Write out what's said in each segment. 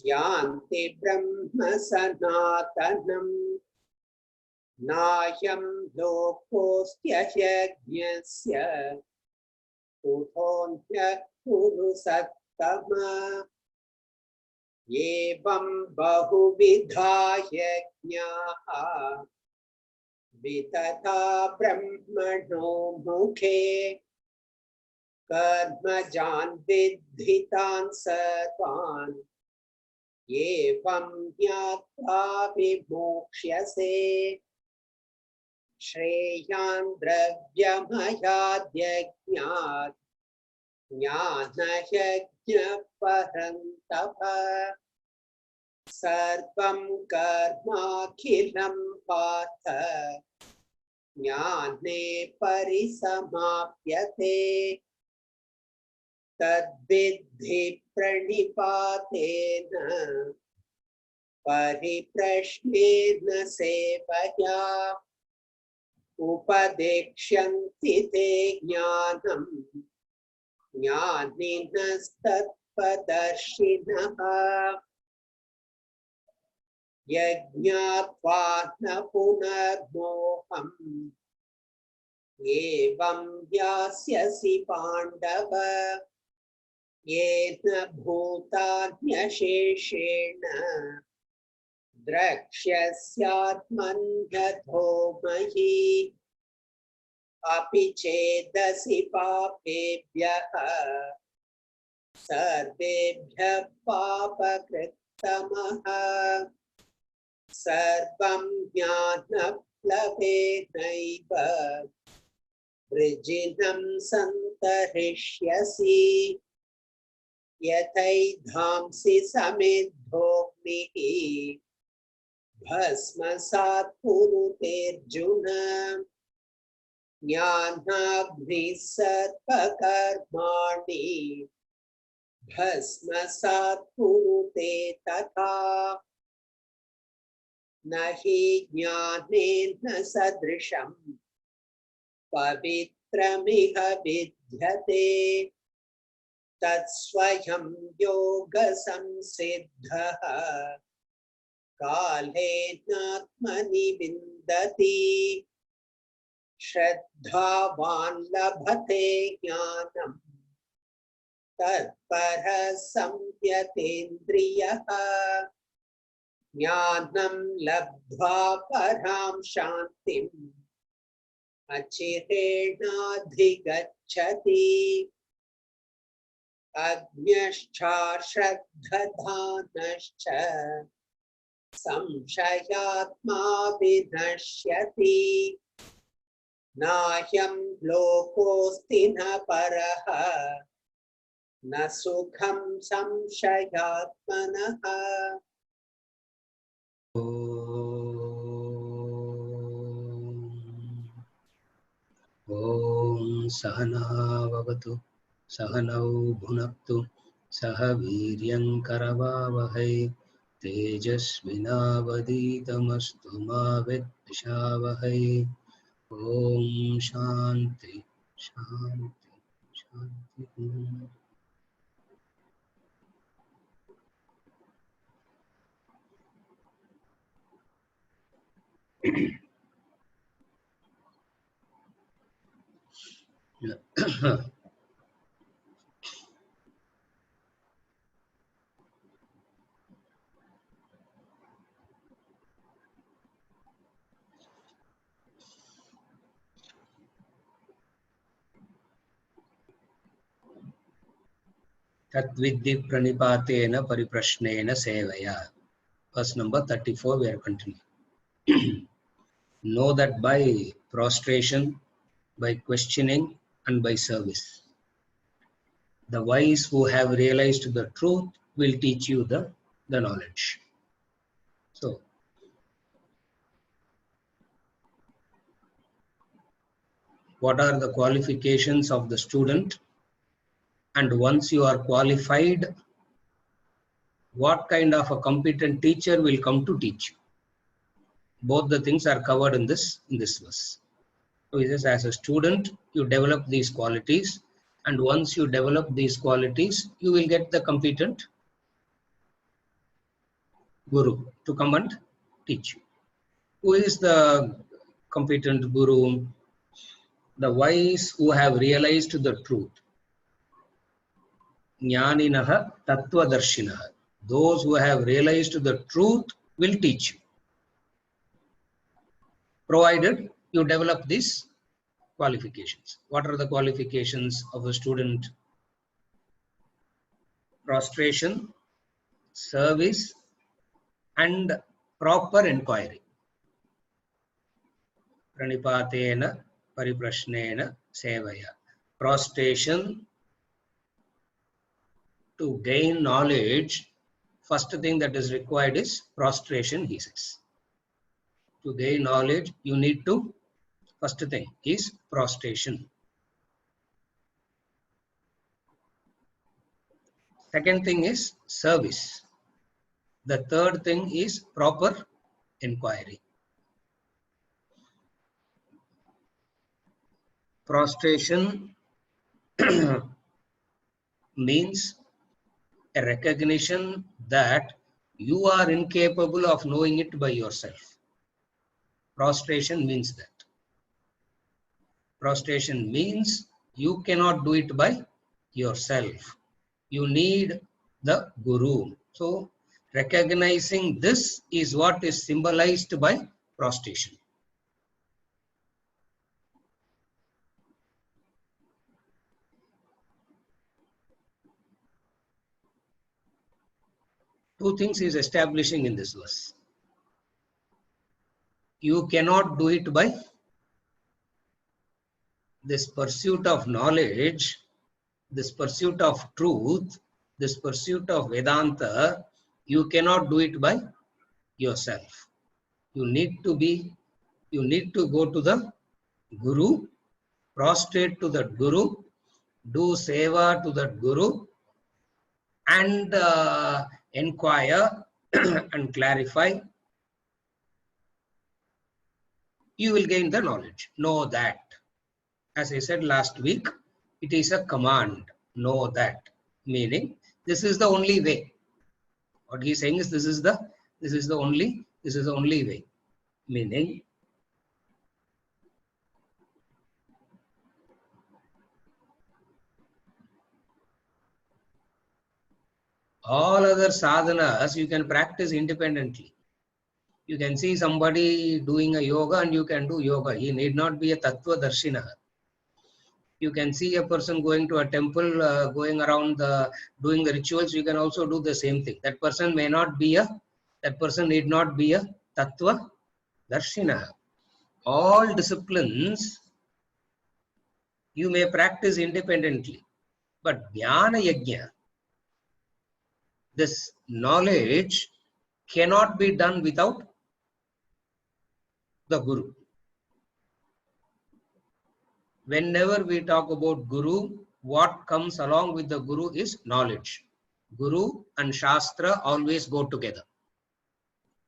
Yanti Brahma Sanatanam Nayam Lokostya Yajnasya Kuthonyya Kuru Sattama Evam Bahuvidha Yajnaha Vitata Brahmano Mukhe Karmajan Vidhitan Sarvan Evam Jnatva Vimokshase Shreyan Dravyamayad Yajnat Jnana Yajna Parantapa Sarvam Karma Khilam Partha Jnane Parisamapyate Tadvidhi Pranipatena Pariprashnena Sevaya Upadekshanti Te Jnanam Jnaninas-tatpadarshinaha Yajñātvāna punarmoham Evam yasyasi Pandava Yena bhutanyasheshena Drakshasyatmanyatho mahi Api chedasi papebhyaha Sarvebhya papakrittamaha Sarvam jnanaplavenaiva Vrijinam santarishyasi Yathaidhamsi samidhognihi Bhasmasat kuruterjuna Jnanagni sarvakarmani Bhasmasat kurute tatha Nahi jnanena sadrisham Pavitramiha vidyate Tatsvayam yoga samsiddhaha Kalenatmani vindati Shraddhavan labhate jnanam Tatpara samyatendriyaha Jnanam labdhva param shantim Achirena-dhigacchati Agnyascha shraddhadhanascha Samshayatma vinashyati Nayam lokosti na paraha Na sukham samshayatmanaha Om Sahana Vavatu Sahanau Bhunaktu Saha Viryam Karavavahai Tejasvinavaditamastu ma Vidvishavahai Om Shanti Shanti Shanti. Tatvidhi pranipatena pariprashnena sevaya. Verse number 34, we are continuing. Know that by prostration, by questioning, and by service, the wise who have realized the truth will teach you the knowledge. So, what are the qualifications of the student? And once you are qualified, what kind of a competent teacher will come to teach you? Both the things are covered in this verse. So he says, as a student, you develop these qualities, and once you develop these qualities, you will get the competent Guru to come and teach you. Who is the competent Guru? The wise who have realized the truth. Jnaninaha Tattvadarshinaha. Those who have realized the truth will teach you, provided you develop these qualifications. What are the qualifications of a student? Prostration, service, and proper inquiry. Pranipatena pariprashnena sevaya. Prostration to gain knowledge. First thing that is required is prostration, he says. To gain knowledge, you need to, first thing is prostration. Second thing is service. The third thing is proper inquiry. Prostration means a recognition that you are incapable of knowing it by yourself. Prostration means that. Prostration means you cannot do it by yourself. You need the Guru. So, recognizing this is what is symbolized by prostration. Two things he is establishing in this verse. You cannot do it by this pursuit of knowledge, this pursuit of truth, this pursuit of Vedanta. You cannot do it by yourself. You need to go to the Guru, prostrate to that Guru, do seva to that Guru, and inquire and clarify. You will gain the knowledge. Know that. As I said last week, it is a command. Know that. Meaning, this is the only way. What he is saying is this is the only way. Meaning, all other sadhanas you can practice independently. You can see somebody doing a yoga and you can do yoga. He need not be a tattva darshina. You can see a person going to a temple, going around doing the rituals. You can also do the same thing. That person need not be a tattva darshina. All disciplines you may practice independently, but jnana yajna, this knowledge cannot be done without the Guru. Whenever we talk about Guru, what comes along with the Guru is knowledge. Guru and Shastra always go together.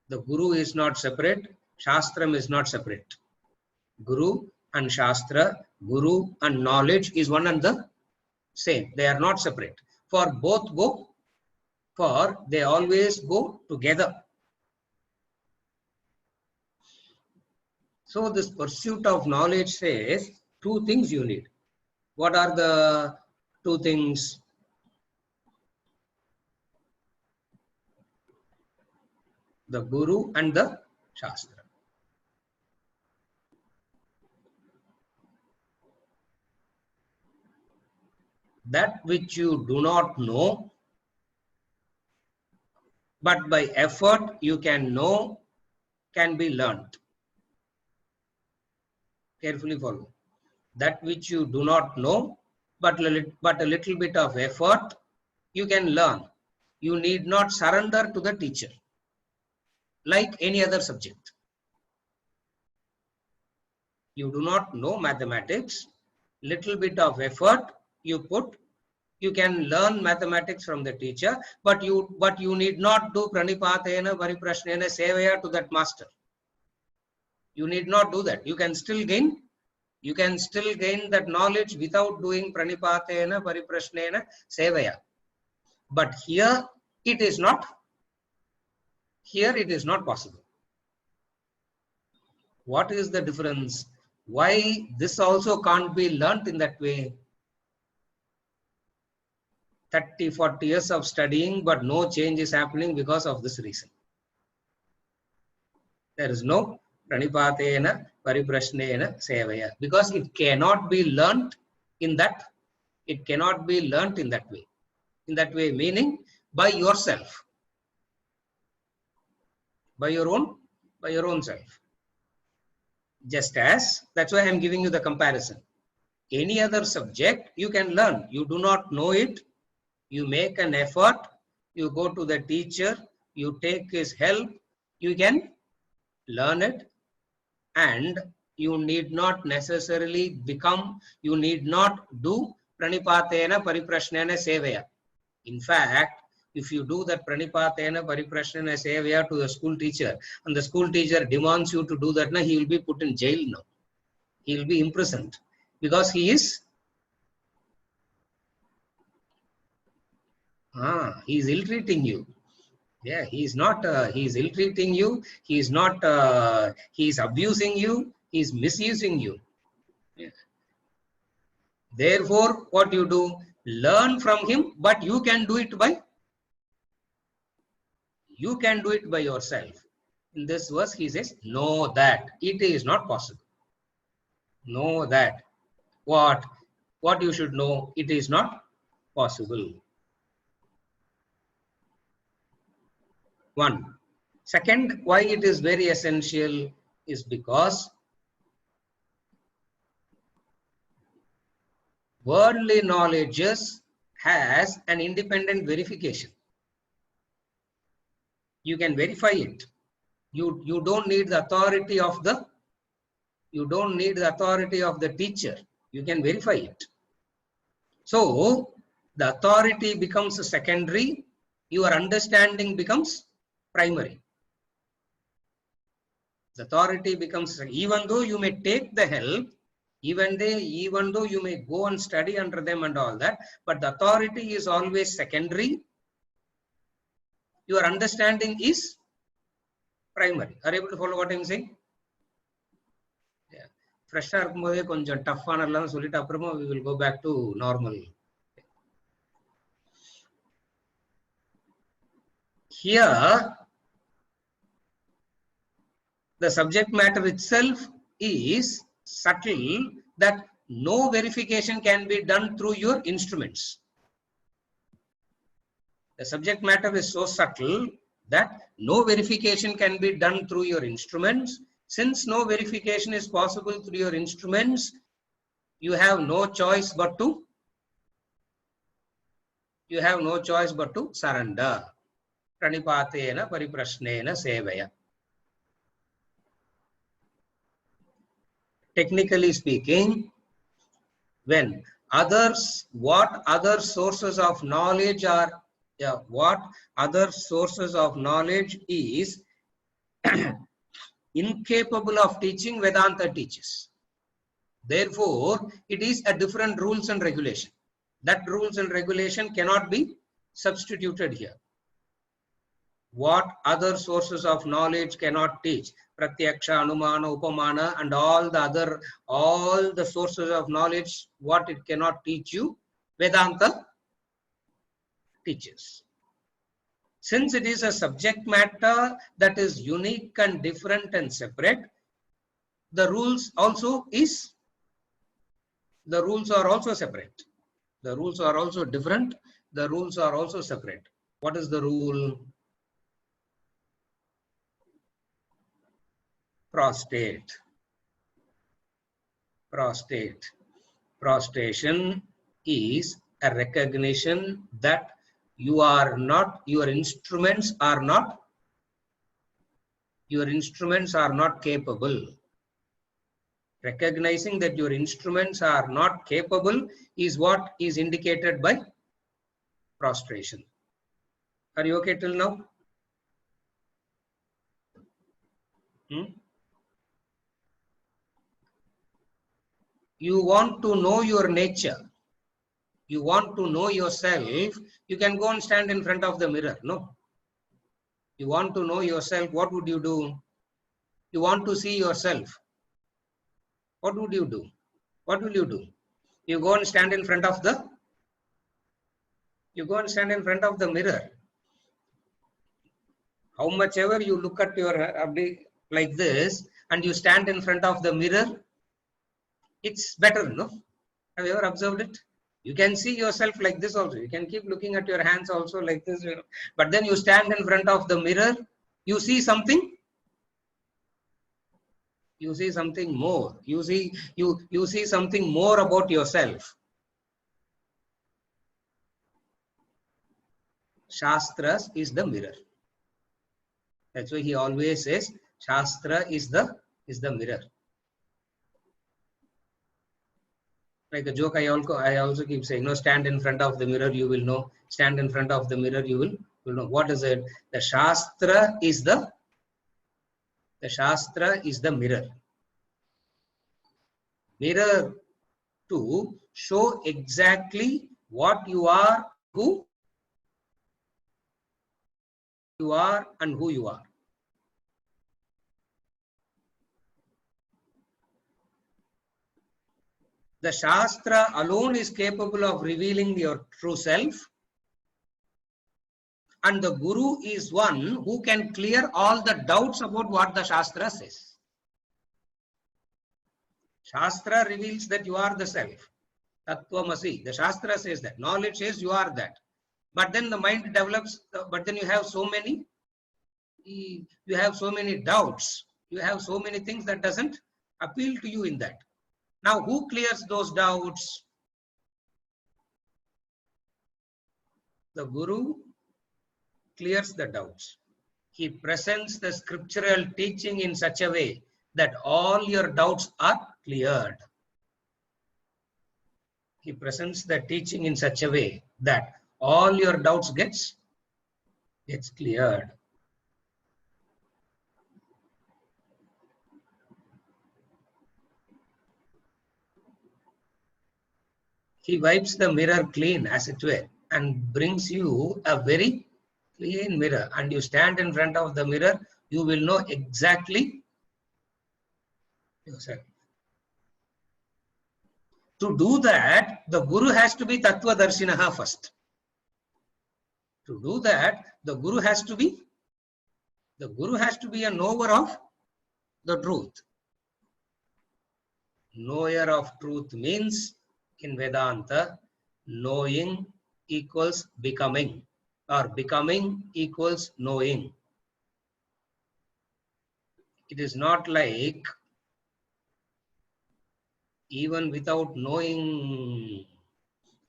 The Guru is not separate, Shastram is not separate. Guru and Shastra, Guru and knowledge is one and the same. They are not separate. They always go together. So this pursuit of knowledge says two things you need. What are the two things? The Guru and the Shastra. That which you do not know, but by effort you can know, can be learnt. Carefully follow. That which you do not know, but a little bit of effort you can learn. You need not surrender to the teacher like any other subject. You do not know mathematics, little bit of effort you put, you can learn mathematics from the teacher, but you need not do pranipatena pariprashnena sevaya to that master. You need not do that. You can still gain that knowledge without doing pranipatena pariprashnena sevaya. But here it is not Here it is not possible. What is the difference? Why this also can't be learnt in that way? 30, 40 years of studying, but no change is happening because of this reason. There is no pranipatena pariprashnena sevaya, because it cannot be learnt in that. It cannot be learnt in that way. In that way, meaning by yourself, by your own self. Just as, that's why I am giving you the comparison. Any other subject you can learn. You do not know it, you make an effort, you go to the teacher, you take his help, you can learn it, and you need not necessarily become, you need not do pranipatena pariprashnena sevaya. In fact, if you do that pranipatena pariprashnena sevaya to the school teacher, and the school teacher demands you to do that, he will be put in jail now. He will be imprisoned, because he is ill-treating you. Yeah, he is not, he is ill-treating you, he is not, he is abusing you, he is misusing you. Yeah. Therefore, what you do? Learn from him, but you can do it by yourself. In this verse, he says, know that it is not possible. Know that. What you should know, it is not possible. One. Second, why it is very essential is because worldly knowledge has an independent verification. You can verify it. You don't need the authority of the teacher. You can verify it. So the authority becomes secondary, your understanding becomes primary. The authority becomes, even though you may take the help, even though you may go and study under them and all that, but the authority is always secondary. Your understanding is primary. Are you able to follow what I am saying? Yeah. Fresh இருக்கும்போதே கொஞ்சம் tough ஆனலாம் சொல்லிட்டு அப்புறமா we will go back to normal. Here, the subject matter itself is subtle, that no verification can be done through your instruments. The subject matter is so subtle that no verification can be done through your instruments. Since no verification is possible through your instruments, you have no choice but to surrender. Pranipatena pariprashnena sevaya. Technically speaking, when what other sources of knowledge are, is incapable of teaching, Vedanta teaches. Therefore, it is a different rules and regulation. That rules and regulation cannot be substituted here. What other sources of knowledge cannot teach? Pratyaksha, Anumana, Upamana, and all the sources of knowledge, what it cannot teach you, Vedanta teaches. Since it is a subject matter that is unique and different and separate, the rules are also separate. The rules are also different. The rules are also separate. What is the rule? Prostration is a recognition that your instruments are not capable. Recognizing that your instruments are not capable is what is indicated by prostration. Are you okay till now? You want to know your nature, you want to know yourself, you can go and stand in front of the mirror. No, You want to know yourself, what would you do? You want to see yourself. What would you do? What will you do? You go and stand in front of the mirror. How much ever you look at your like this and you stand in front of the mirror, it's better, no? Have you ever observed it? You can see yourself like this also. You can keep looking at your hands also like this, you know. But then you stand in front of the mirror, you see something. You see something more. You see something more about yourself. Shastras is the mirror. That's why he always says Shastra is the mirror. Like a joke, I also keep saying, no, stand in front of the mirror, you will know. Stand in front of the mirror, you will know. What is it? The Shastra is the mirror. Mirror to show exactly what you are, who you are, and who you are. The Shastra alone is capable of revealing your true self, and the Guru is one who can clear all the doubts about what the Shastra says. Shastra reveals that you are the self. Tattvamasi. The Shastra says that. Knowledge says you are that. But then the mind develops, but then you have so many doubts. You have so many things that doesn't appeal to you in that. Now, who clears those doubts? The Guru clears the doubts. He presents the scriptural teaching in such a way that all your doubts are cleared. He presents the teaching in such a way that all your doubts gets cleared. He wipes the mirror clean, as it were, and brings you a very clean mirror. And you stand in front of the mirror, you will know exactly yourself. To do that, the Guru has to be Tattva Darshinaha first. To do that, the Guru has to be a knower of the truth. Knower of truth means, in Vedanta, knowing equals becoming, or becoming equals knowing. It is not like even without knowing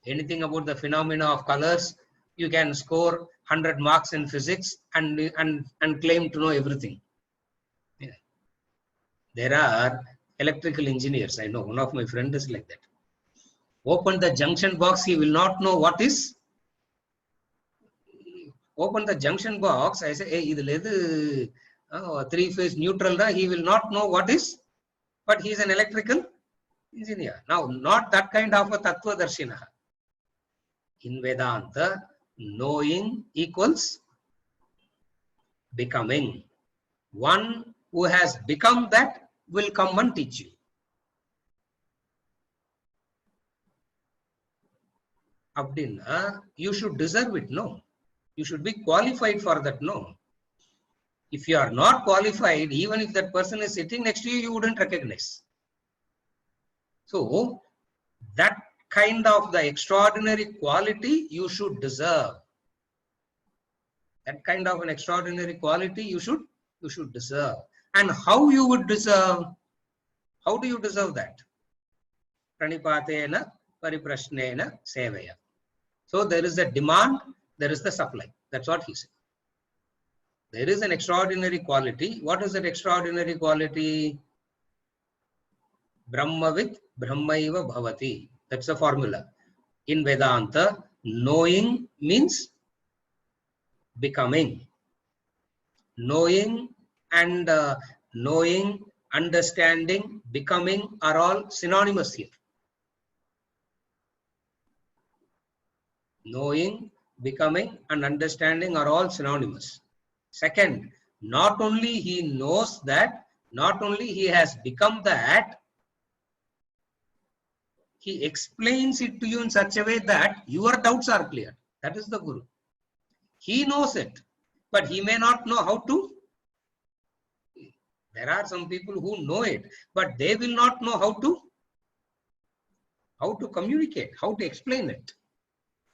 anything about the phenomena of colors, you can score 100 marks in physics and claim to know everything. Yeah. There are electrical engineers. I know one of my friends is like that. Open the junction box, he will not know what is. Open the junction box, I say, hey, this three-phase neutral, he will not know what is, but he is an electrical engineer. Now, not that kind of a Tattva Darshina. In Vedanta, knowing equals becoming. One who has become that will come and teach you. Abdinna, you should deserve it, no. You should be qualified for that, no. If you are not qualified, even if that person is sitting next to you, you wouldn't recognize. So, that kind of the extraordinary quality you should deserve. That kind of an extraordinary quality you should deserve. And how you would deserve? How do you deserve that? Pranipatena pariprashnena sevaya. So there is a demand, there is the supply. That's what he said. There is an extraordinary quality. What is that extraordinary quality? Brahmavit brahmaiva bhavati. That's the formula. In Vedanta, knowing means becoming. Knowing and understanding, becoming are all synonymous here. Knowing, becoming, and understanding are all synonymous. Second, not only he knows that, not only he has become that, he explains it to you in such a way that your doubts are clear. That is the Guru. He knows it, but he may not know how to. There are some people who know it, but they will not know how to communicate, how to explain it.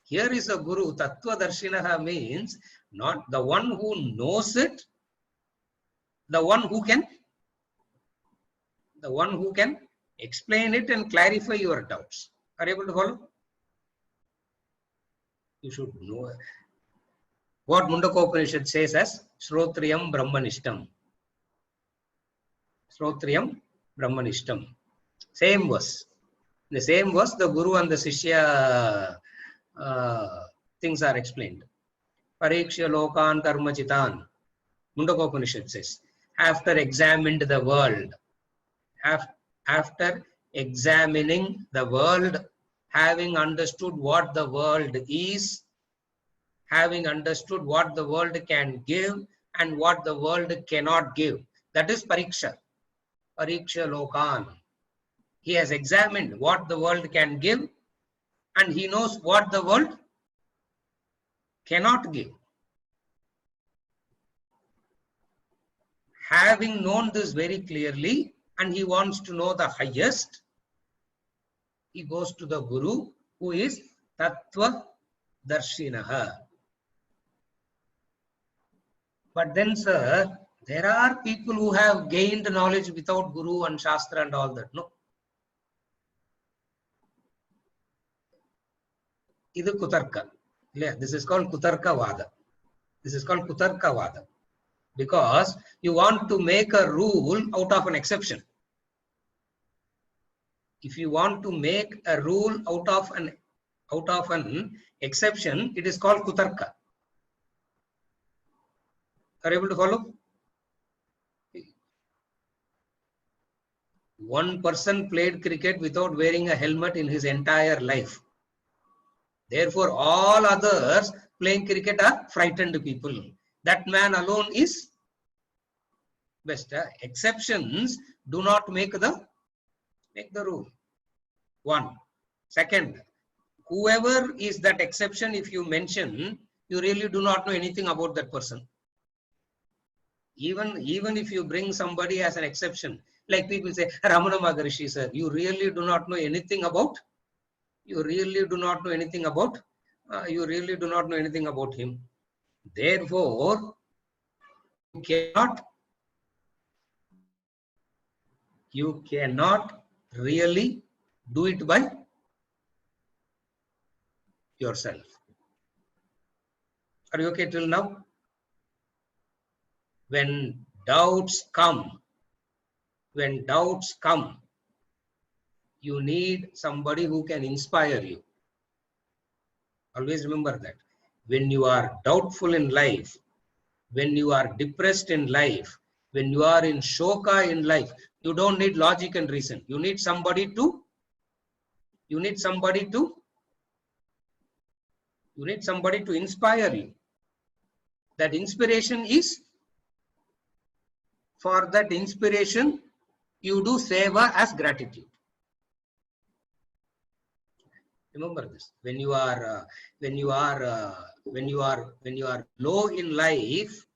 Here is a Guru. Tattva Darshinaha means not the one who knows it, the one who can explain it and clarify your doubts. Are you able to follow? You should know what Mundakopanishad says as Shrotriyam Brahmanishtam. Shrotriyam Brahmanishtam. Same verse. The same verse, the Guru and the Sishya things are explained. Pariksha Lokan Karma Chitan. Mundakopanishad says, after examined the world, after examining the world, having understood what the world is, having understood what the world can give and what the world cannot give. That is Pariksha. Pariksha Lokan. He has examined what the world can give and he knows what the world cannot give. Having known this very clearly, and he wants to know the highest, he goes to the Guru who is Tattva Darshinaha. But then, sir, there are people who have gained knowledge without Guru and Shastra and all that. No. Idu Kutarka. This is called Kutarka Vada. This is called Kutarka Vada. Because you want to make a rule out of an exception. If you want to make a rule out of an exception, it is called Kutarka. Are you able to follow? One person played cricket without wearing a helmet in his entire life. Therefore, all others playing cricket are frightened people. That man alone is best. Exceptions do not make the rule. One. Second, whoever is that exception, if you mention, you really do not know anything about that person. Even if you bring somebody as an exception, like people say, Ramana Maharishi, sir, you really do not know anything about. You really do not know anything about. Him. Therefore, you cannot really do it by yourself. Are you okay till now? When doubts come, you need somebody who can inspire you. Always remember that. When you are doubtful in life, when you are depressed in life, when you are in shoka in life, you don't need logic and reason. You need somebody to inspire you. That inspiration is, for that inspiration, you do seva as gratitude. Remember this. When you are low in life,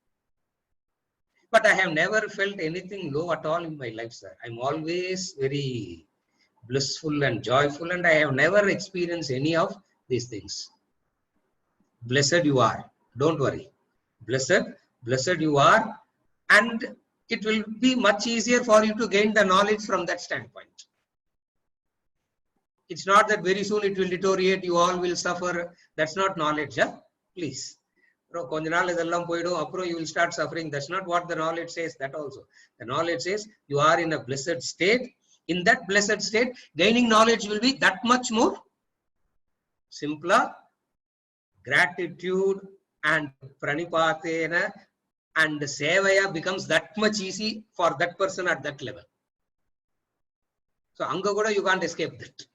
but I have never felt anything low at all in my life, sir. I'm always very blissful and joyful, and I have never experienced any of these things. Blessed you are. Don't worry. Blessed you are, and it will be much easier for you to gain the knowledge from that standpoint. It's not that very soon it will deteriorate, you all will suffer. That's not knowledge, please. You will start suffering. That's not what the knowledge says. That also. The knowledge says you are in a blessed state. In that blessed state, gaining knowledge will be that much more simpler. Gratitude and pranipatena and sevaya becomes that much easy for that person at that level. So Angagoda, you can't escape that.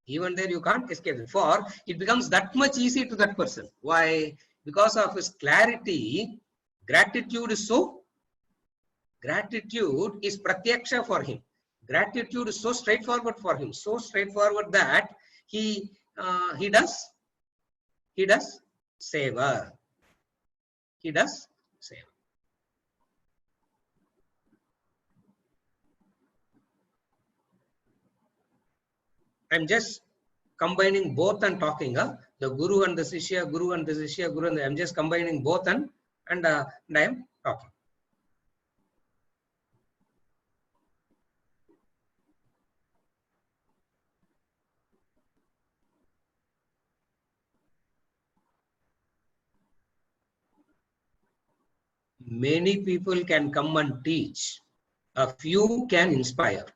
Even there you can't escape it. For it becomes that much easy to that person. Why? because of his clarity, gratitude is pratyaksha for him. Gratitude is so straightforward for him, so straightforward that he does seva. He does seva. I'm just combining both and talking. The guru and the shishya, guru and the shishya, guru and I'm just combining both and I am talking. Many people can come and teach. A few can inspire.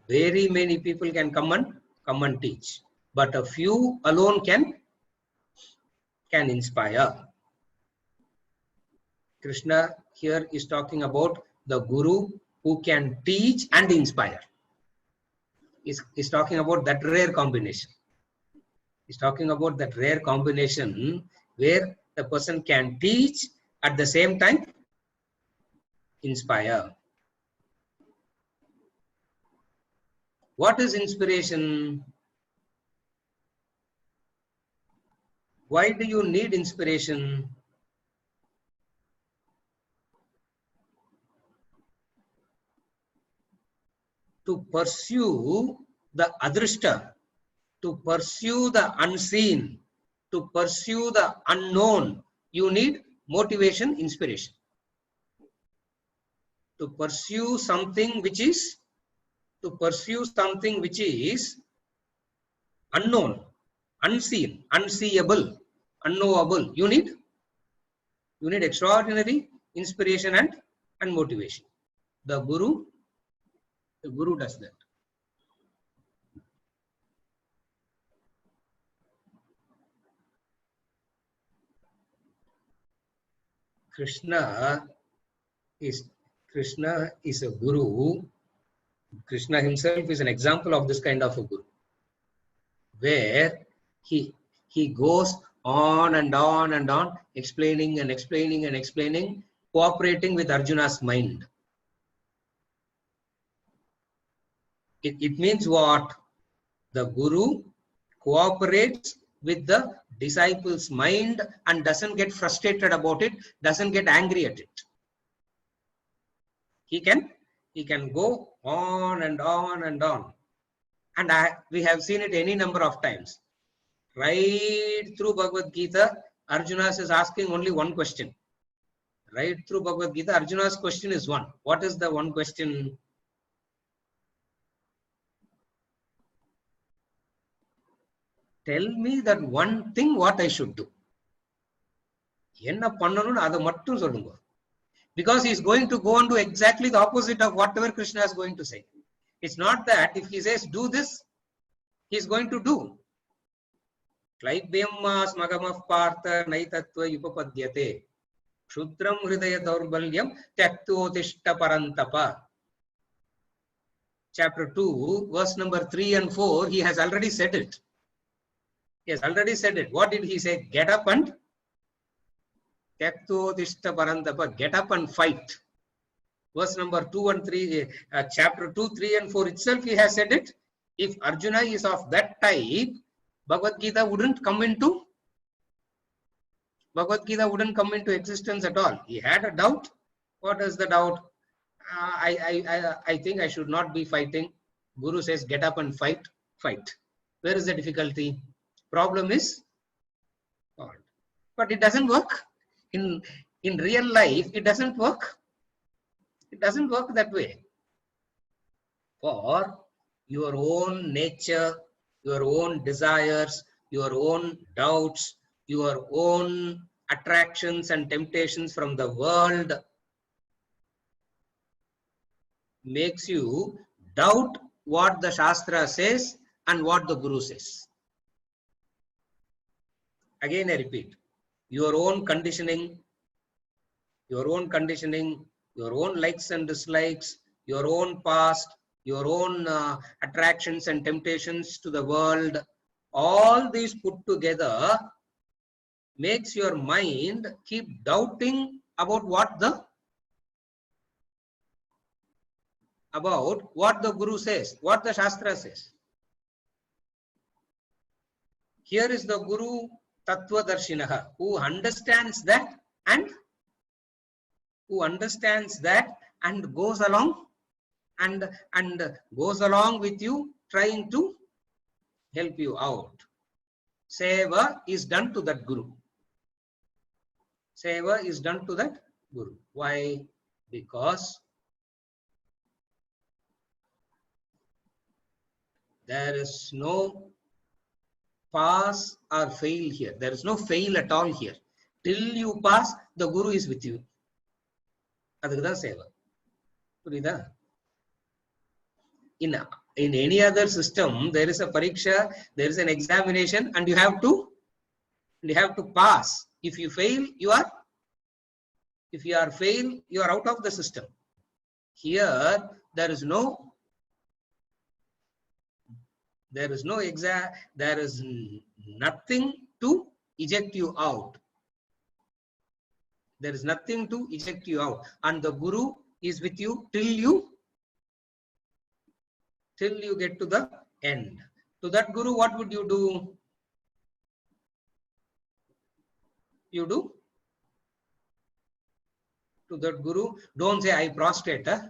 Very many people can come and teach, but a few alone can inspire. Krishna here is talking about the guru who can teach and inspire. He's talking about that rare combination. He's talking about that rare combination where the person can teach at the same time inspire. What is inspiration? Why do you need inspiration? To pursue the adrishta, to pursue the unseen, to pursue the unknown, you need motivation, inspiration. To pursue something which is unknown, unseen, unseeable, unknowable, you need extraordinary inspiration and motivation. The guru does that. Krishna is a guru. Krishna himself is an example of this kind of a guru, where he goes on and on and on, explaining and explaining and explaining, cooperating with Arjuna's mind. It means what? The guru cooperates with the disciple's mind and doesn't get frustrated about it, doesn't get angry at it. He can go on and on and on. And we have seen it any number of times. Right through Bhagavad Gita, Arjuna is asking only one question. Right through Bhagavad Gita, Arjuna's question is one. What is the one question? Tell me that one thing what I should do. Because he is going to go on to exactly the opposite of whatever Krishna is going to say. It's not that if he says do this, he is going to do. Klaibyamma smagamav partha naitatva yupapadyate. Shudram hridaya daurbalyam tyaktotishta parantapa. Chapter 2, verse number 3 and 4, he has already said it. He has already said it. What did he say? Get up and Tyaktotishta parantapa. Get up and fight. Verse number 2 and 3, chapter 2, 3 and 4 itself, he has said it. If Arjuna is of that type, Bhagavad Gita wouldn't come into existence at all. He had a doubt. What is the doubt? I think I should not be fighting. Guru says, get up and fight. Fight. Where is the difficulty? Problem is solved. But it doesn't work. In real life, it doesn't work. It doesn't work that way. For your own nature, your own desires, your own doubts, your own attractions and temptations from the world makes you doubt what the Shastra says and what the Guru says. Again, I repeat, your own conditioning, your own likes and dislikes, your own past, your own attractions and temptations to the world All these put together makes your mind keep doubting about what the Guru says, what the Shastra says. Here is the Guru Tattvadarshinaha, who understands that and goes along and goes along with you, trying to help you out. Seva is done to that Guru. Seva is done to that Guru. Why? Because there is no pass or fail here. There is no fail at all here. Till you pass, the Guru is with you. Adukku seva. Purida? In any other system, there is a pariksha, there is an examination, and you have to pass. If you fail, you are out of the system. Here, there is nothing to eject you out. There is nothing to eject you out. And the Guru is with you till you get to the end. To that Guru, what would you do? To that Guru, don't say, I prostrate. Huh?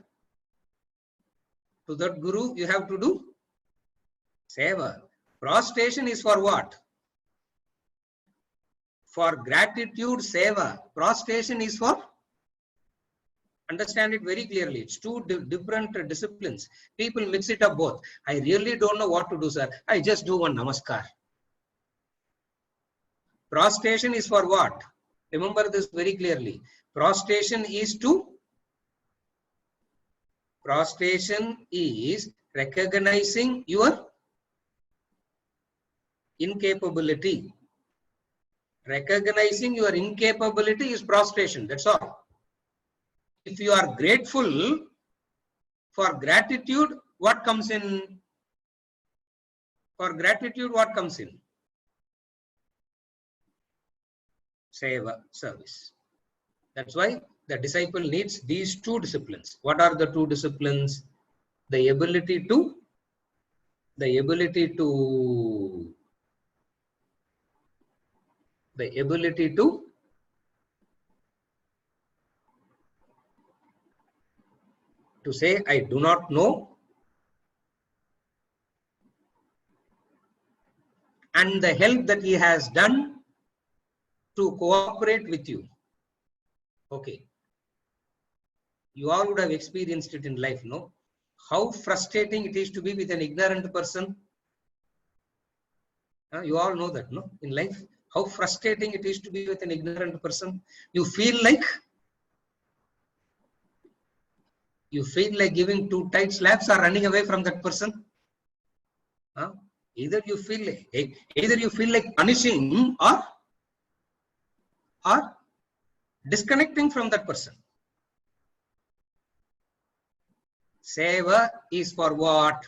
To that Guru, you have to do seva. Prostration is for what? For gratitude, seva. Prostration is for, understand it very clearly. It's two different disciplines. People mix it up both. I really don't know what to do, sir. I just do one namaskar. Prostration is for what? Remember this very clearly. Prostration is recognizing your incapability. Recognizing your incapability is prostration. That's all. If you are grateful for gratitude, what comes in? For gratitude, what comes in? Seva, service. That's why the disciple needs these two disciplines. What are the two disciplines? The ability to say, I do not know, and the help that he has done to cooperate with you. Okay. You all would have experienced it in life, no? How frustrating it is to be with an ignorant person. You all know that, no? In life, how frustrating it is to be with an ignorant person. You feel like giving two tight slaps or running away from that person. Either you feel like punishing or disconnecting from that person. Seva is for what?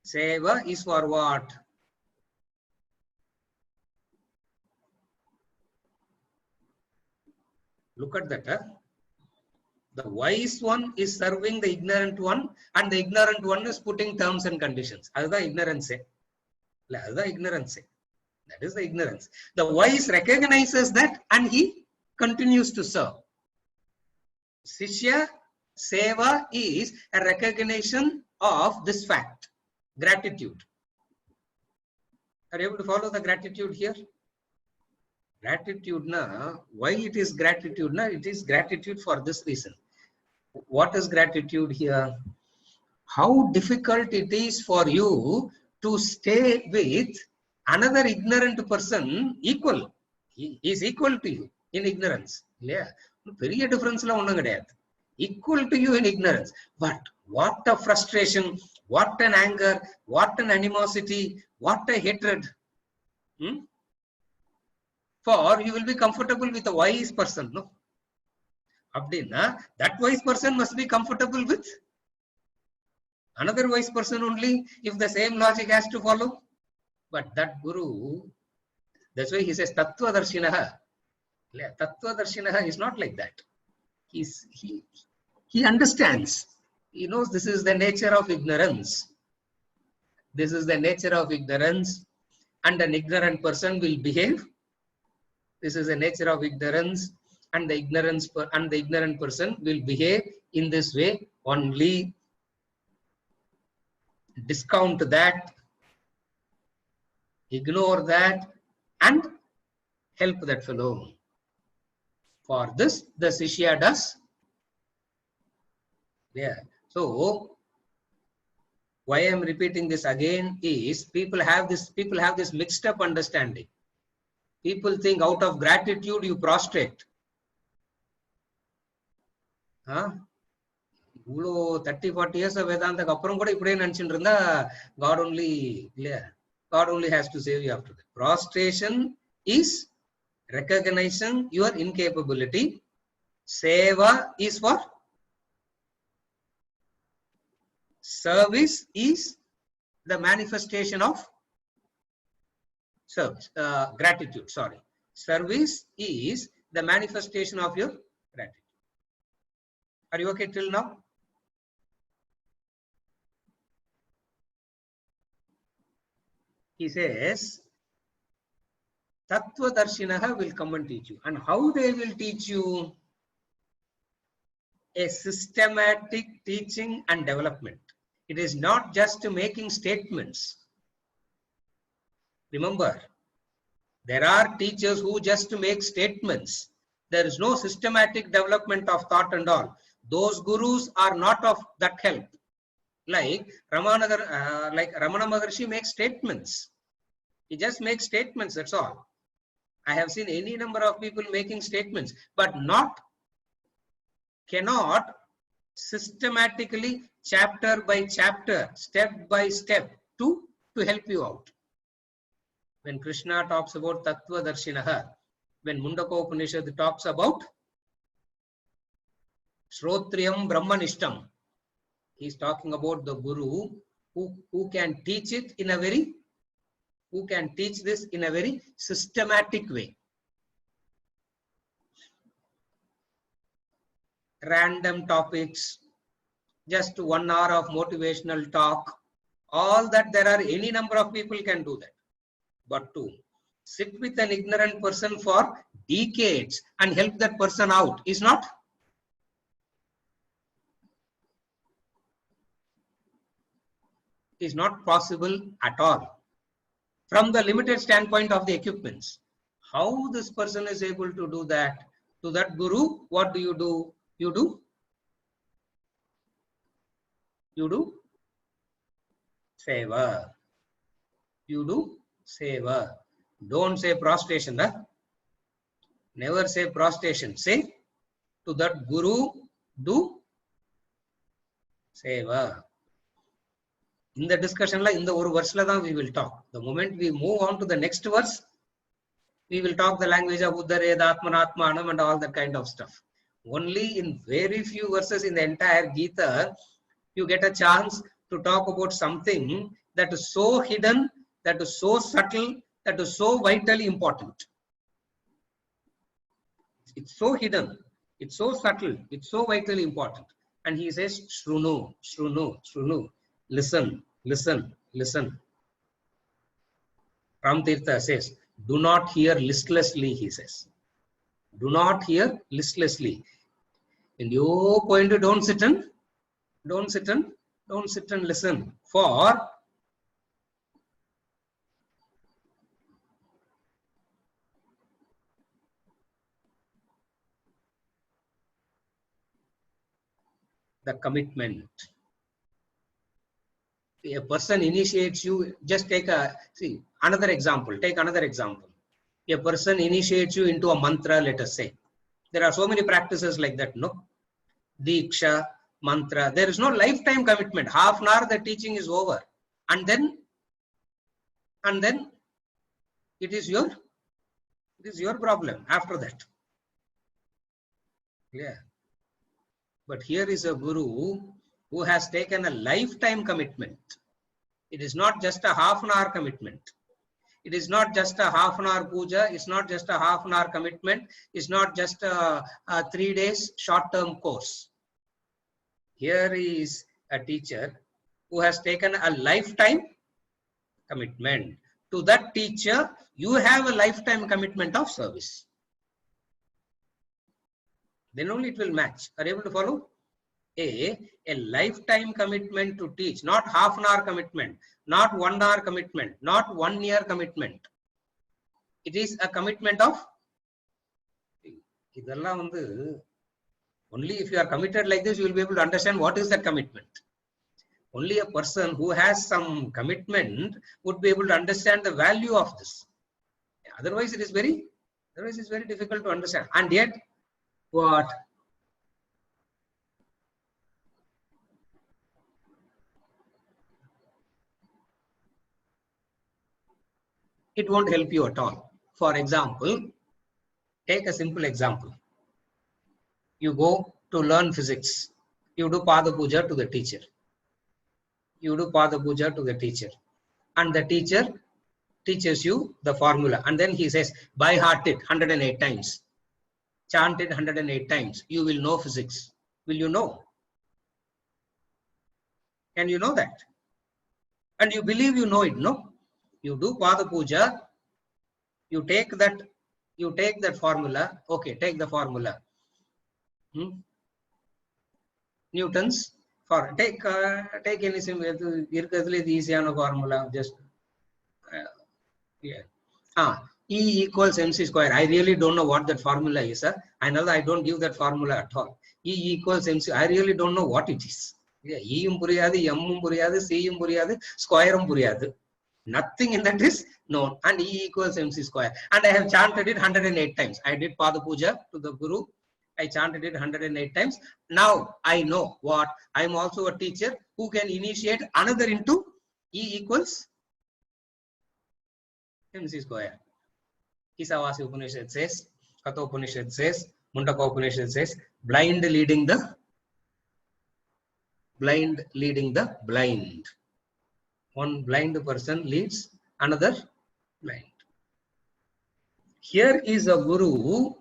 Seva is for what? Look at that. The wise one is serving the ignorant one, and the ignorant one is putting terms and conditions. That's the ignorance. That is the ignorance. The wise recognizes that and he continues to serve. Sishya seva is a recognition of this fact. Gratitude. Are you able to follow the gratitude here? Gratitude, why it is gratitude? It is gratitude for this reason. What is gratitude here? How difficult it is for you to stay with another ignorant person equal. He is equal to you in ignorance. Yeah. Very difference equal to you in ignorance. But what a frustration, what an anger, what an animosity, what a hatred. For you will be comfortable with a wise person, no? That wise person must be comfortable with Another wise person only if the same logic has to follow. But that Guru, that's why he says Tattva Darshinaha. Tattva Darshinaha is not like that. He understands. He knows this is the nature of ignorance. This is the nature of ignorance, and an ignorant person will behave. This is the nature of ignorance, and the ignorant person will behave in this way. Only discount that, ignore that, and help that fellow. For this, the Shishya does. Yeah. So why I am repeating this again is people have this mixed up understanding. People think out of gratitude you prostrate. Huh? 30-40 years of Vedanta அப்புறம் கூட இப்படியே நினைச்சிட்டு இருந்தா God only has to save you after that. Prostration is recognizing your incapability. Seva is for service, is the manifestation of service, gratitude. Sorry, service is the manifestation of your gratitude. Are you okay till now? He says Tattva Darshinaha will come and teach you. And how they will teach you? A systematic teaching and development. It is not just making statements. Remember, there are teachers who just make statements. There is no systematic development of thought and all. Those gurus are not of that help. Like Ramana Maharshi makes statements. He just makes statements, that's all. I have seen any number of people making statements, but cannot systematically, chapter by chapter, step by step, to help you out. When Krishna talks about Tattva Darshinaha, when Mundaka Upanishad talks about Shrotriyam Brahmanishtam, he is talking about the Guru who can teach it in a very, who can teach this in a very systematic way. Random topics, just 1 hour of motivational talk, all that, there are any number of people can do that. But to sit with an ignorant person for decades and help that person out is not. Is not possible at all. From the limited standpoint of the equipments. How this person is able to do that? To that Guru, what do? You do seva. You do seva. Don't say prostration. Huh? Never say prostration. Say to that Guru, do seva. In the discussion, in the verse we will talk. The moment we move on to the next verse, we will talk the language of Uddareda, Atmanatmanam and all that kind of stuff. Only in very few verses in the entire Gita, you get a chance to talk about something that is so hidden, that is so subtle, that is so vitally important. It's so hidden, it's so subtle, it's so vitally important. And he says, Shrunu, Shrunu, Shrunu. Listen, listen, listen. Ramtirtha says, do not hear listlessly, he says. Do not hear listlessly. In your point, don't sit and listen. For the commitment. A person initiates you, just take another example. Take another example. A person initiates you into a mantra, let us say. There are so many practices like that, no? Diksha, mantra. There is no lifetime commitment. Half an hour the teaching is over. And then it is your problem after that. Yeah. But here is a Guru who has taken a lifetime commitment. It is not just a half an hour commitment. It is not just a half an hour puja. It's not just a half an hour commitment. It's not just a 3 days short-term course. Here is a teacher who has taken a lifetime commitment. To that teacher, you have a lifetime commitment of service. Then only it will match. Are you able to follow? A lifetime commitment to teach, not half an hour commitment, not 1 hour commitment, not 1 year commitment. It is a commitment of, only if you are committed like this, you will be able to understand what is that commitment. Only a person who has some commitment would be able to understand the value of this. Otherwise, it is very difficult to understand. And yet, what? It won't help you at all. For example, take a simple example. You go to learn physics. You do Pada Puja to the teacher. You do Pada Puja to the teacher. And the teacher teaches you the formula. And then he says, by heart it 108 times. Chant it 108 times. You will know physics. Will you know? Can you know that? And you believe you know it, no? You do Pada Puja. You take that formula. Okay, take the formula. Newton's for take any easy formula. Just E equals mc square. I really don't know what that formula is. Sir. I know that I don't give that formula at all. E equals mc. I really don't know what it is. E puriyadu, m puriyadu, c puriyadu, square puriyadu. Nothing in that is known. And E equals mc square. And I have chanted it 108 times. I did Pada Puja to the Guru. I chanted it 108 times. Now I know what? I am also a teacher who can initiate another into E equals mc square. Isavasi Upanishad says, Katha Upanishad says, Mundaka Upanishad says, blind leading the blind. One blind person leads another blind. Here is a guru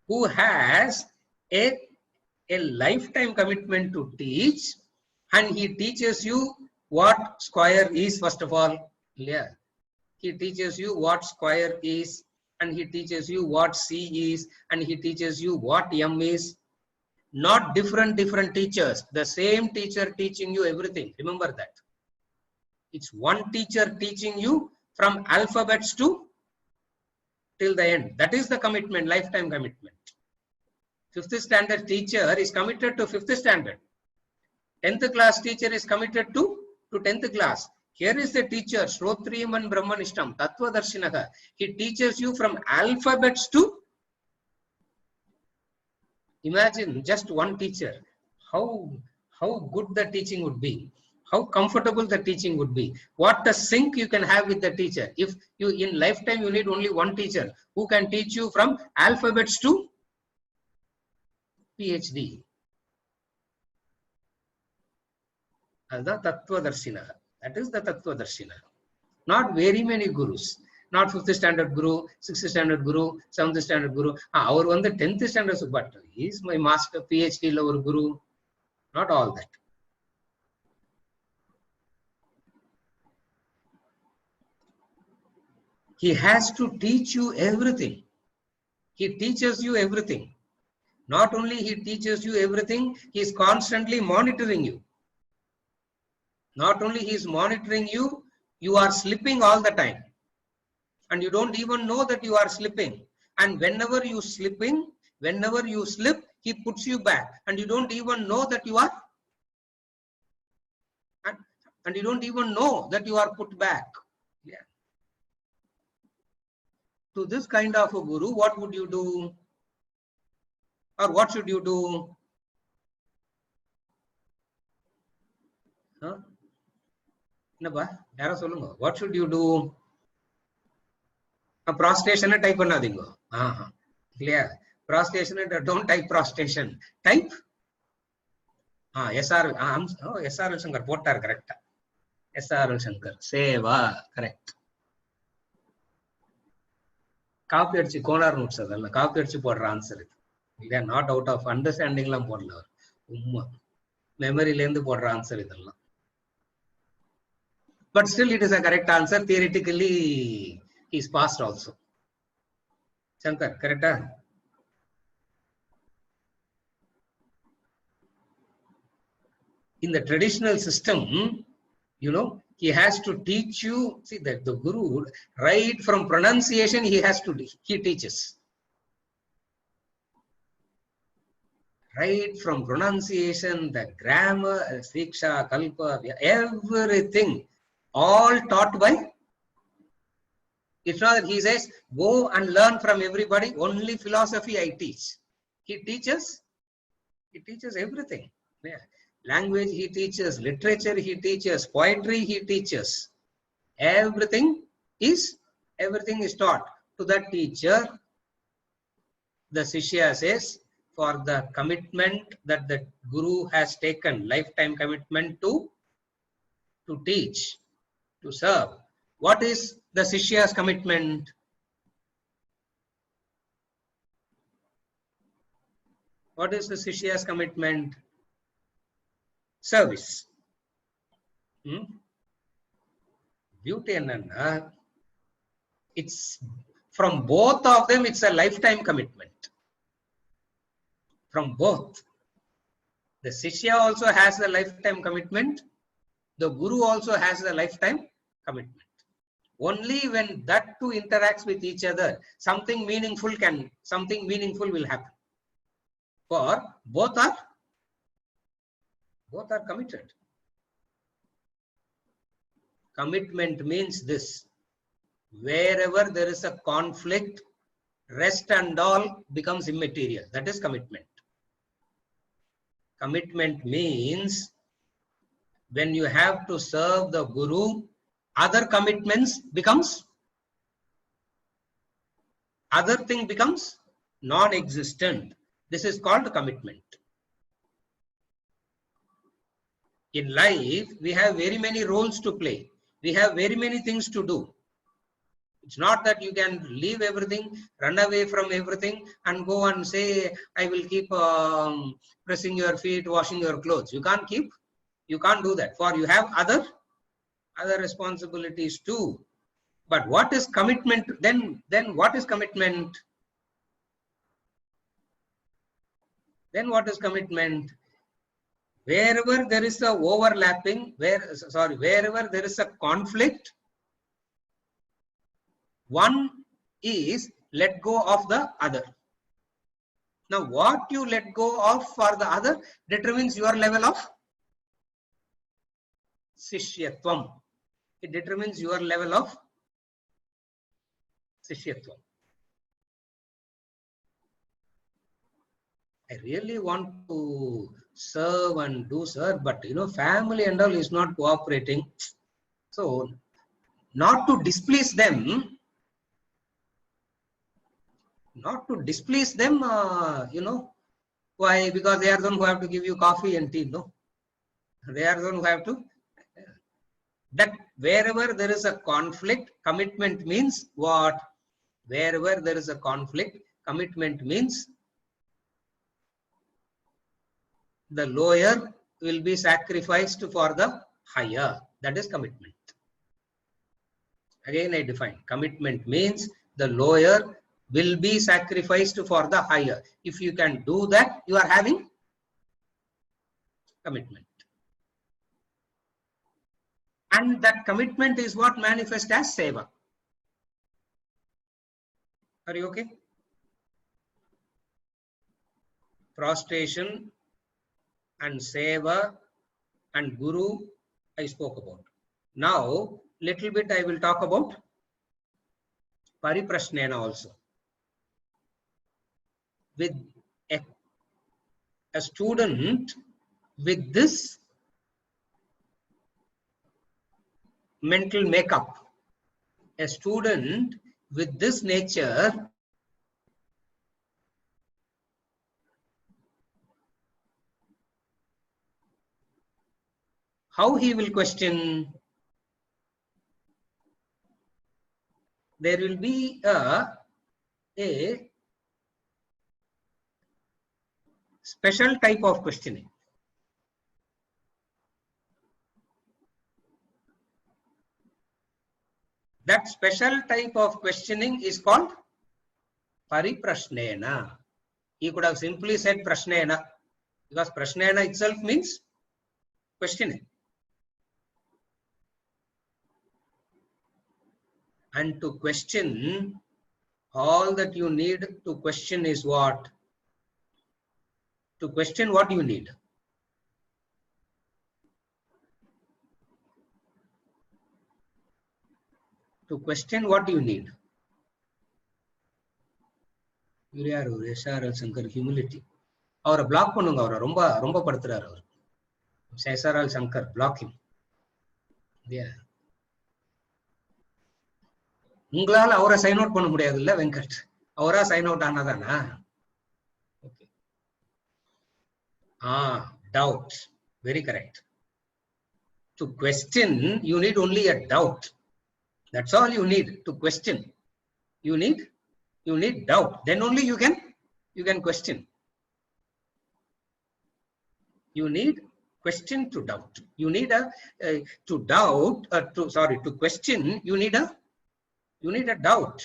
who has a lifetime commitment to teach, and he teaches you what square is, first of all. Yeah. He teaches you what square is, and he teaches you what C is, and he teaches you what M is. Not different teachers. The same teacher teaching you everything. Remember that. It's one teacher teaching you from alphabets to till the end. That is the commitment, lifetime commitment. 5th standard teacher is committed to 5th standard. 10th class teacher is committed to 10th class. Here is the teacher, Shrotriyam and Brahmanishtam, Tattvadarshinaha. He teaches you from alphabets to, imagine just one teacher. How good the teaching would be. How comfortable the teaching would be. What a sync you can have with the teacher. If you in lifetime you need only one teacher who can teach you from alphabets to PhD. As the Tattvadarshinaha. That is the Tattvadarshina. Not very many gurus. Not 5th standard guru, 6th standard guru, 7th standard guru. Our one the 10th standard, but he is my master PhD level guru. Not all that. He has to teach you everything. He teaches you everything. Not only he teaches you everything, he is constantly monitoring you. Not only he is monitoring you, you are slipping all the time. And you don't even know that you are slipping. And whenever you slip, he puts you back. And you don't even know that you are. And you don't even know that you are put back. Yeah. To this kind of a guru, what would you do? Or what should you do? Huh? What should you do? A prostration type another. Clear. Prostration, don't type prostration. Type SR Shankar போட்டார் கரெக்டா. SR Shankar சேவா correct. Copy அடிச்சு Konar notes அதெல்லாம் copy அடிச்சு போடுற answer இது. இல்ல not out of அண்டர்ஸ்டாண்டிங்லாம் போடல அவர். உண்மை மெமரியில இருந்து போடுற ஆன்சர் இதெல்லாம். But still it is a correct answer. Theoretically he is passed also. Shankar, correct? In the traditional system, you know, he has to teach you, see that the Guru, right from pronunciation, he teaches. Right from pronunciation, the grammar, Siksha, Kalpa, everything, all taught by. It's not that he says, go and learn from everybody, only philosophy I teach. He teaches everything. Yeah. Language he teaches, literature he teaches, poetry he teaches. Everything is taught. To that teacher, the Shishya says, for the commitment that the Guru has taken, lifetime commitment to teach, to serve. What is the Shishya's commitment? What is the Shishya's commitment? Service. Beauty enna, it's from both of them, it's a lifetime commitment. From both. The Shishya also has a lifetime commitment. The Guru also has a lifetime commitment. Only when that two interacts with each other, something meaningful will happen. For both are committed. Commitment means this: wherever there is a conflict, rest and all becomes immaterial. That is commitment. Commitment means when you have to serve the Guru, other commitments becomes, other thing becomes non-existent. This is called commitment. In life, we have very many roles to play. We have very many things to do. It's not that you can leave everything, run away from everything and go and say, I will keep pressing your feet, washing your clothes. You can't do that. For you have other responsibilities too. But what is commitment? Then what is commitment? Then what is commitment? Wherever there is a overlapping, wherever there is a conflict, one is let go of the other. Now, what you let go of for the other determines your level of Sishyatvam. It determines your level of Sishyatvam. I really want to serve and do, sir, but family and all is not cooperating. So, not to displease them, why? Because they are the one who have to give you coffee and tea, no? They are the one who have to. That wherever there is a conflict, commitment means what? Wherever there is a conflict, commitment means the lower will be sacrificed for the higher. That is commitment. Again, I define. Commitment means the lower will be sacrificed for the higher. If you can do that, you are having commitment. And that commitment is what manifests as seva. Are you okay? Prostration and seva and Guru I spoke about. Now, little bit I will talk about Pariprashnena also. With a student with this mental makeup, a student with this nature How he will question? There will be a special type of questioning. That special type of questioning is called pariprashnena. He could have simply said prashnena, because prashnena itself means questioning. And to question, all that you need to question is what? To question what you need. To question what you need. SRL Shankar humility. அவரை black பண்ணுங்க, அவரை ரொம்ப ரொம்ப படுத்துறாரு அவர். SRL Shankar, block him. உங்களால அவரை sign out பண்ண முடியாது இல்ல வெங்கட்? அவரா சைன் அவுட் ஆனாதானா? Okay. Doubt. Very correct. To question, you need only a doubt. That's all you need to question. You need doubt. Then only you can question. You need question to doubt. You need to question. You need a doubt.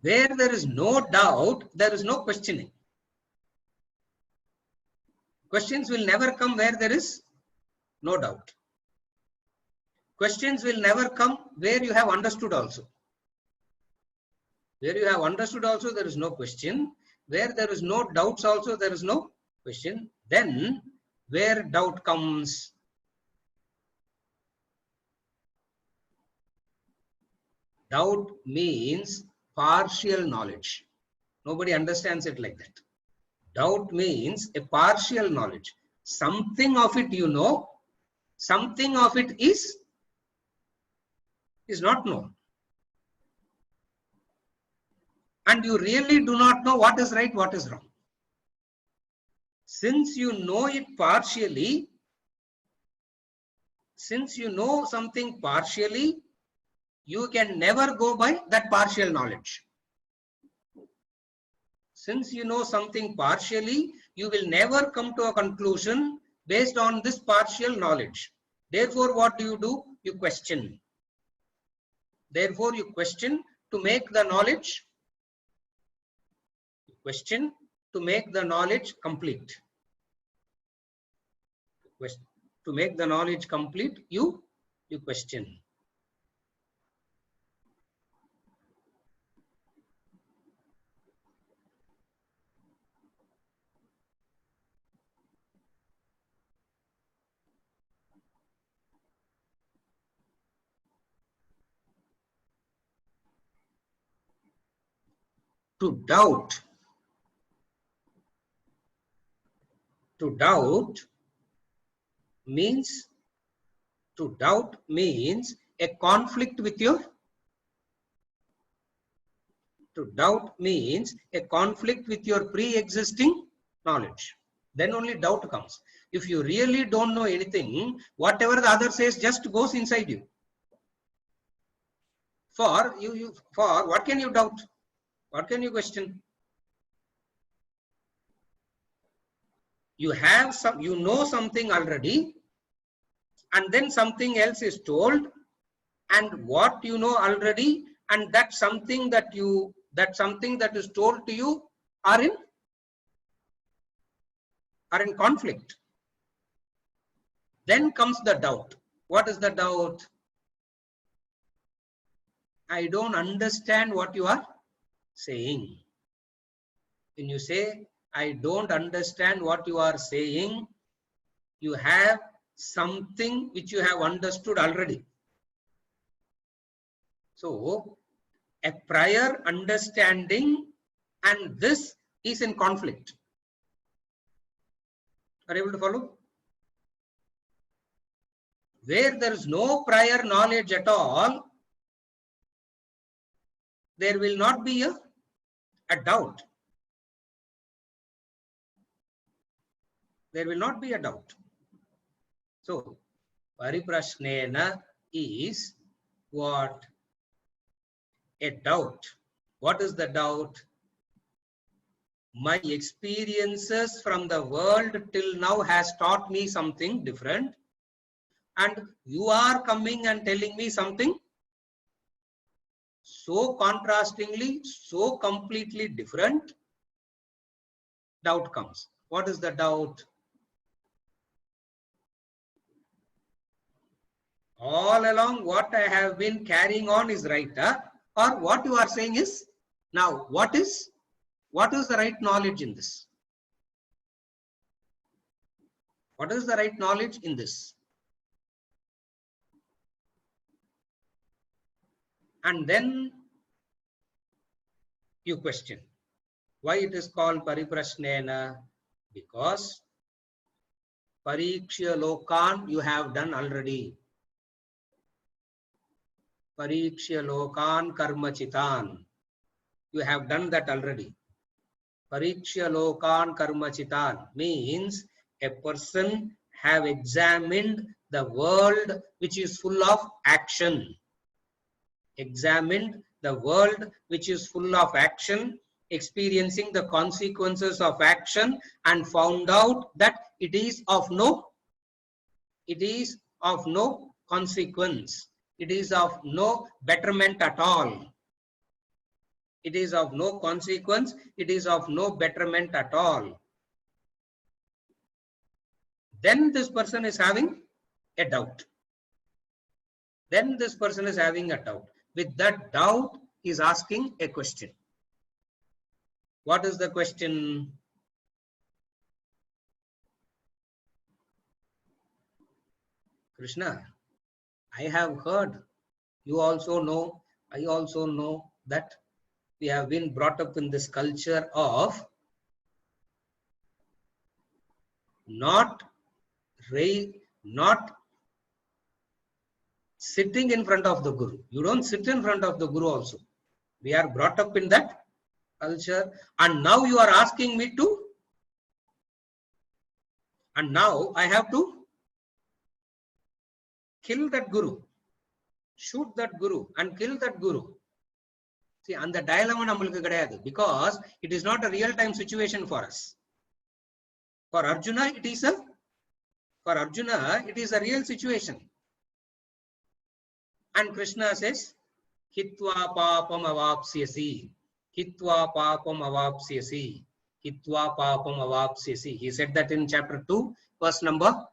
Where there is no doubt, there is no questioning. Questions will never come where there is no doubt. Questions will never come where you have understood also. Where you have understood also, there is no question. Where there is no doubts also, there is no question. Then, where doubt comes, doubt means partial knowledge. Nobody understands it like that. Doubt means a partial knowledge. Something of it you know, something of it is not known. And you really do not know what is right, what is wrong. Since you know it partially, since you know something partially, you can never go by that partial knowledge. Since you know something partially, you will never come to a conclusion based on this partial knowledge. Therefore, what do? You question. Therefore, you question to make the knowledge. Question to make the knowledge complete. To make the knowledge complete, you question. To doubt. To doubt means a conflict with your. To doubt means a conflict with your pre-existing knowledge. Then only doubt comes. If you really don't know anything, whatever the other says just goes inside you. For what can you doubt? What can you question? You have you know something already, and then something else is told, and what you know already, and that something that is told to you are in conflict. Then comes the doubt. What is the doubt? I don't understand what you are saying. When you say, I don't understand what you are saying, you have something which you have understood already. So, a prior understanding and this is in conflict. Are you able to follow? Where there is no prior knowledge at all, there will not be a doubt. There will not be a doubt. So, pariprashnena is what? A doubt. What is the doubt? My experiences from the world till now has taught me something different, and you are coming and telling me something so contrastingly, so completely different. Doubt comes. What is the doubt? All along what I have been carrying on is right, or what you are saying is now what is the right knowledge in this? What is the right knowledge in this? And then you question why it is called pariprashnena, because parikshya lokan you have done already. Parikshya lokan karmachitan. You have done that already. Parikshya lokan karmachitan means a person have examined the world which is full of action. Examined the world which is full of action, experiencing the consequences of action, and found out that it is of no consequence. It is of no betterment at all. It is of no consequence. It is of no betterment at all. Then this person is having a doubt. Then this person is having a doubt. With that doubt, he is asking a question. What is the question? Krishna, I have heard, you also know, I also know that we have been brought up in this culture of not sitting in front of the Guru. You don't sit in front of the Guru also. We are brought up in that culture, and now you are asking me to, and now I have to kill that Guru, shoot that Guru and kill that Guru. See, and the dilemma namalukku kedaiyadu, because it is not a real time situation for us. For Arjuna, it is a real situation. And Krishna says, Hitva papam avapsyasi. Hitva papam avapsyasi. Hitva papam avapsyasi. He said that in chapter 2, verse number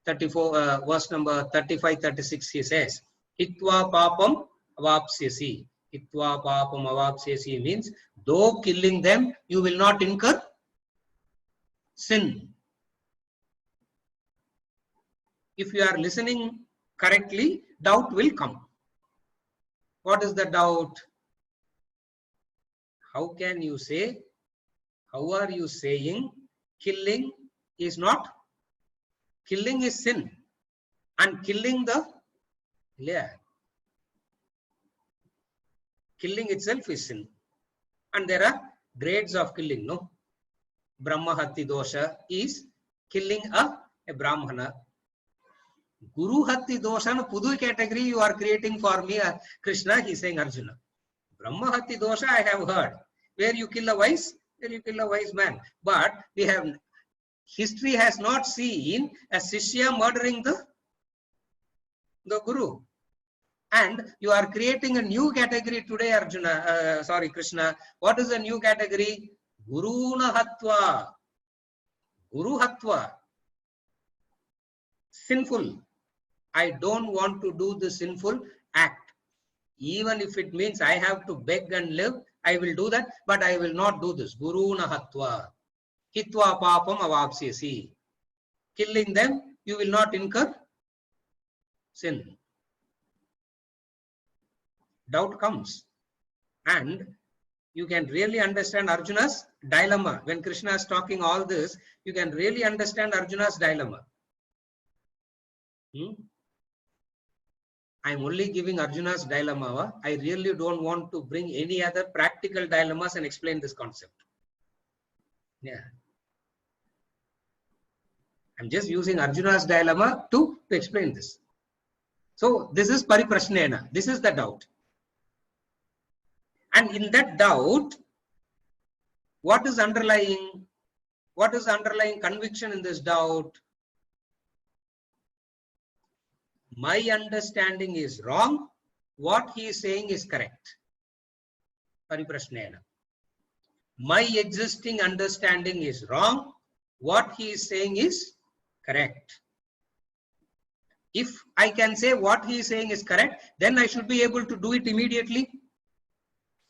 34, verse number 35, 36, he says, Hitva papam avapsyasi. Hitva papam avapsyasi means, though killing them, you will not incur sin. If you are listening correctly, doubt will come. What is the doubt? How can you say, how are you saying killing is not, killing is sin, and killing killing itself is sin. And there are grades of killing, no? Brahma Hatti Dosha is killing a Brahmana. Guru Hatti Dosha, no Pudu category you are creating for me, Krishna, he is saying Arjuna. Brahma Hatti Dosha I have heard, where you kill a wise man. But we have, history has not seen a Shishya murdering the Guru. And you are creating a new category today, Arjuna, Krishna. What is the new category? Guru Nahatva. Guru Hatva. Sinful. I don't want to do the sinful act. Even if it means I have to beg and live, I will do that, but I will not do this. Guru Nahatva. Hitva papam avapsyasi. Killing them, you will not incur sin. Doubt comes. And you can really understand Arjuna's dilemma. When Krishna is talking all this, you can really understand Arjuna's dilemma. I am only giving Arjuna's dilemma. I really don't want to bring any other practical dilemmas and explain this concept. Yeah. I'm just using Arjuna's dilemma to explain this. So this is pariprashnena. This is the doubt. And in that doubt, what is underlying? What is the underlying conviction in this doubt? My understanding is wrong. What he is saying is correct. Pariprashnena. My existing understanding is wrong. What he is saying is correct. If I can say what he is saying is correct, then I should be able to do it immediately.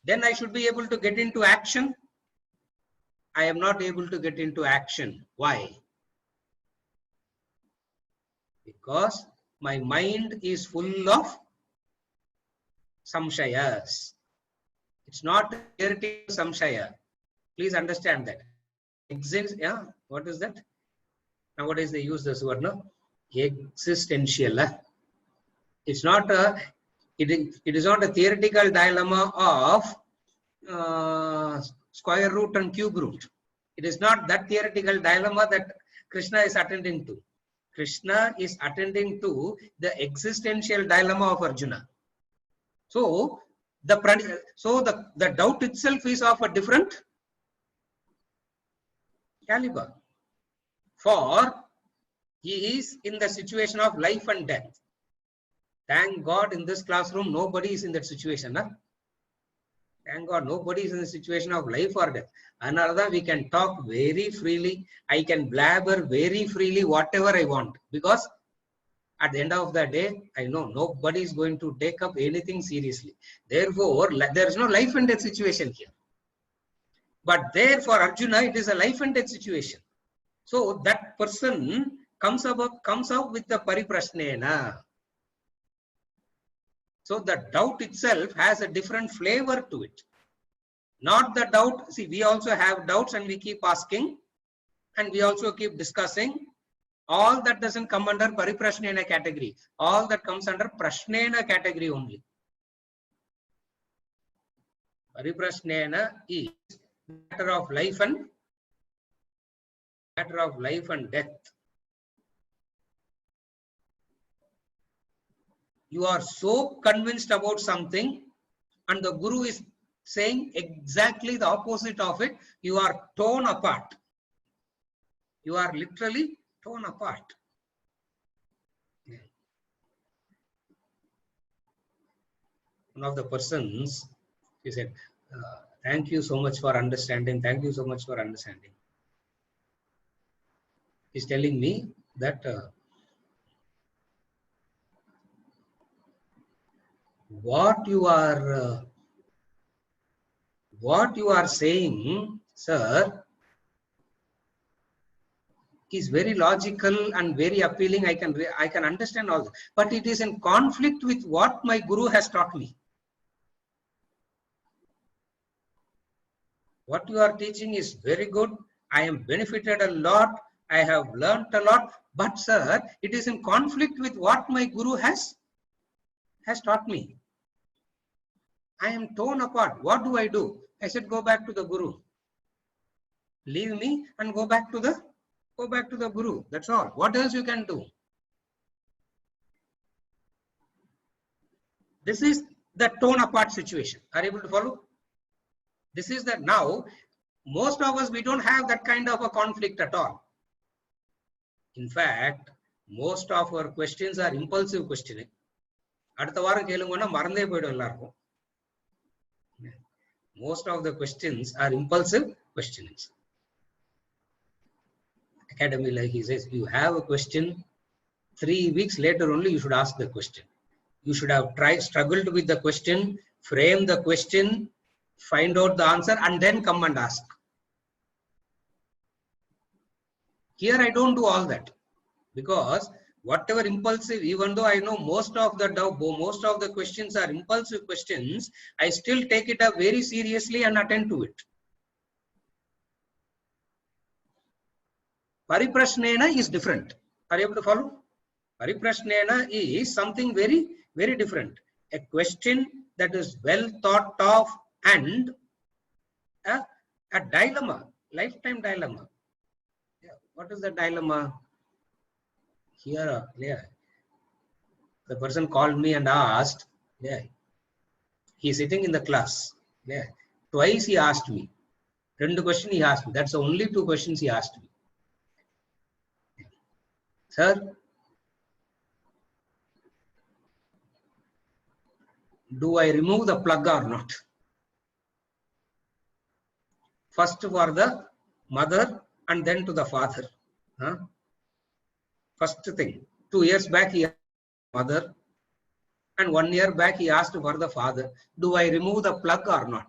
Then I should be able to get into action. I am not able to get into action. Why? Because my mind is full of samshayas. It's not theoretical samshaya. Please understand that. Yeah, what is that? Nowadays they use this word, no? Existential. It's not a. It is not a theoretical dilemma of square root and cube root. It is not that theoretical dilemma that Krishna is attending to. Krishna is attending to the existential dilemma of Arjuna. So the doubt itself is of a different caliber. For he is in the situation of life and death. Thank God in this classroom nobody is in that situation. Huh? Thank God nobody is in the situation of life or death. Another, we can talk very freely. I can blabber very freely whatever I want. Because at the end of the day, I know nobody is going to take up anything seriously. Therefore, there is no life and death situation here. But there for Arjuna, it is a life and death situation. So that person comes out with the pariprashnena. So the doubt itself has a different flavor to it. Not the doubt. See, we also have doubts and we keep asking and we also keep discussing. All that doesn't come under pariprashnena category. All that comes under prashnena category only. Pariprashnena is matter of life and death. You are so convinced about something and the Guru is saying exactly the opposite of it. You are torn apart. You are literally torn apart. One of the persons, he said, thank you so much for understanding. Thank you so much for understanding. He's telling me that what you are saying, sir, is very logical and very appealing. I can understand all that, but it is in conflict with what my Guru has taught me. What you are teaching is very good. I am benefited a lot. I have learnt a lot. But sir, it is in conflict with what my Guru has taught me. I am torn apart. What do? I said, go back to the Guru. Leave me and go back to the Guru. That's all. What else you can do? This is the torn apart situation. Are you able to follow? This is that now, most of us, we don't have that kind of a conflict at all. In fact, most of our questions are impulsive questioning. Most of the questions are impulsive questionings. Academy, like he says, you have a question, 3 weeks later only you should ask the question. You should have struggled with the question, frame the question, find out the answer, and then come and ask. Here I don't do all that, because whatever impulsive, even though I know most of the questions are impulsive questions, I still take it up very seriously and attend to it. Pariprashnena is different. Are you able to follow? Pariprashnena is something very, very different. A question that is well thought of and a dilemma, lifetime dilemma. Yeah. What is the dilemma? Here, yeah, the person called me and asked, yeah, he is sitting in the class. Yeah, twice he asked me. Two questions he asked me. That's the only 2 questions he asked me. Sir, do I remove the plug or not? First for the mother and then to the father. Huh? First thing, 2 years back he asked mother, and 1 year back he asked for the father. Do I remove the plug or not?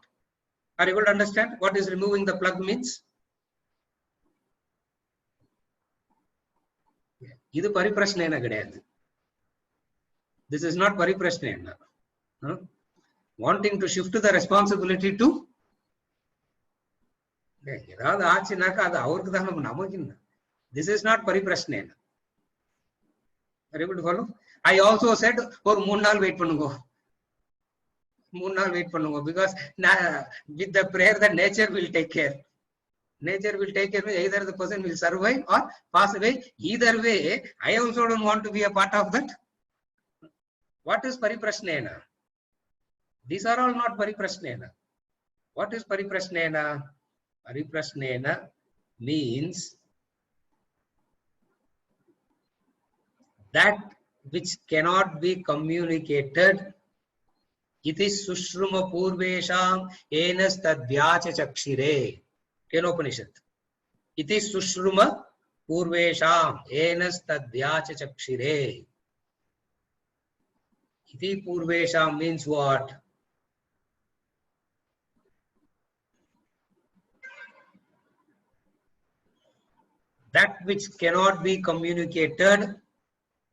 Are you able to understand what is removing the plug means? இது பரிப்பிரஷ்னேன கிடையாது. This is not pariprashnena. Huh? Wanting to shift the responsibility to ஏதாவது ஆச்சுனாக்கா அது அவருக்கு தான் நமக்கு. This is not pariprashnena. Are you able to follow? I also said ஒரு 3 நாள் wait பண்ணுங்க. 3 நாள் வெயிட் பண்ணுங்க, because with the prayer that nature will take care. Nature will take care. Either the person will survive or pass away. Either way, I also don't want to be a part of that. What is pariprashnena? These are all not pariprashnena. What is pariprashnena? Pariprashnena means that which cannot be communicated. Iti sushruma purvesham enas tadvyacha chakshire. Kenopanishad. Iti sushruma purvesham enas tadvyacha chakshire. Iti purvesham means what? That which cannot be communicated.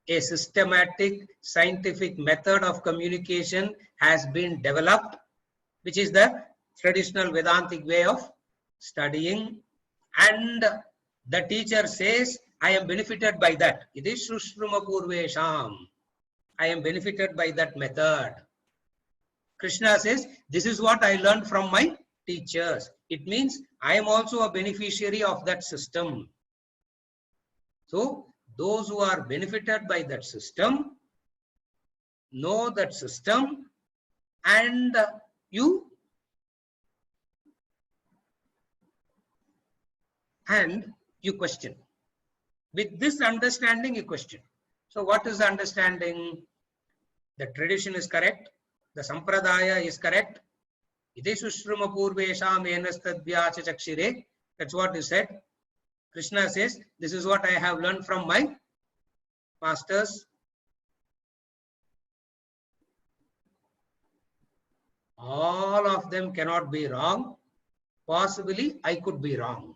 A systematic scientific method of communication has been developed, which is the traditional Vedantic way of studying, and the teacher says, I am benefited by that. It is Sushruma Purvesham. I am benefited by that method. Krishna says, this is what I learned from my teachers. It means I am also a beneficiary of that system. So, those who are benefited by that system know that system, and you question. With this understanding, you question. So what is the understanding? The tradition is correct, the sampradaya is correct. Iti sushruma purvesham enastadvyacha chakshire. That's what is said. Krishna says, this is what I have learned from my masters. All of them cannot be wrong. Possibly, I could be wrong.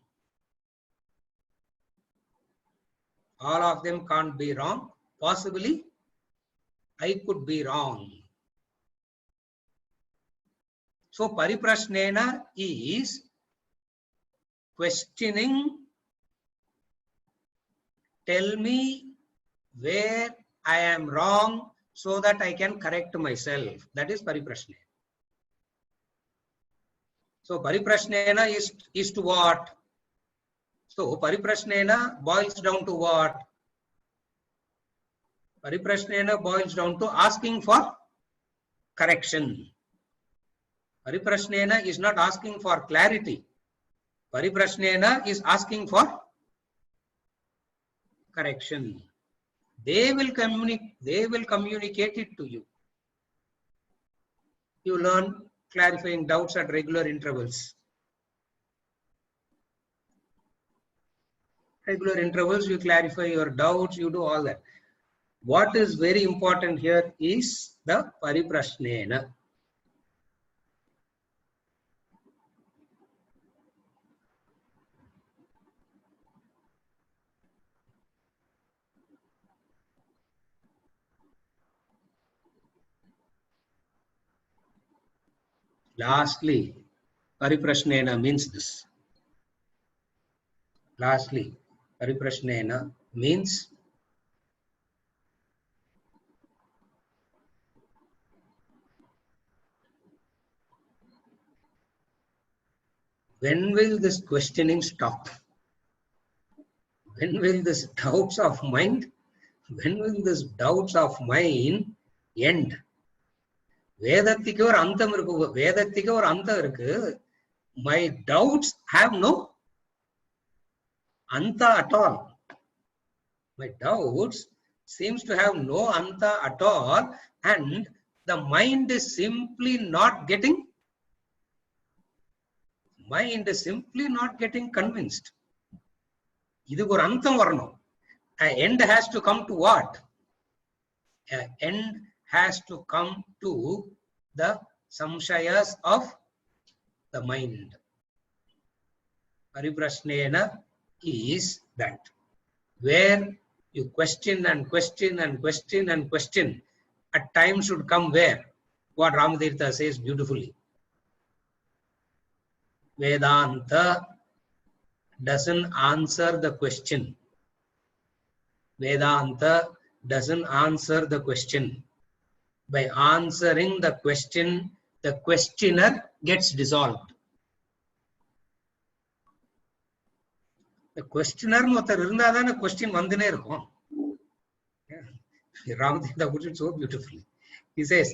All of them can't be wrong. Possibly, I could be wrong. So, pariprashnena is questioning. Tell me where I am wrong so that I can correct myself. That is pariprashnena. So pariprashnena is to what? So pariprashnena boils down to what? Pariprashnena boils down to asking for correction. Pariprashnena is not asking for clarity. Pariprashnena is asking for correction. They will communicate it to you. You learn clarifying doubts at regular intervals. Regular intervals, you clarify your doubts, you do all that. What is very important here is the pariprashnena. Lastly, pariprashnena means this. Lastly, pariprashnena means when will this questioning stop? When will this doubts of mind When will these doubts of mine end? வேதத்துக்கு ஒரு அந்தம் இருக்கு, வேதத்துக்கு ஒரு அந்தம் இருக்கு. My doubts have no anta at all. My doubts seems to have no anta at all, and the mind is simply not getting convinced. இதுக்கு ஒரு அந்தம் வரணும். An end has to come to what? An end has to come to the samshayas of the mind. Pariprasnena is that, where you question and question and question and question. At times should come where? What Ramatirtha says beautifully. Vedanta doesn't answer the question. Vedanta doesn't answer the question. By answering the question, the questioner gets dissolved. The questioner mothar irundadana question vandane irukum. Ramatirtha puts it so beautifully. He says,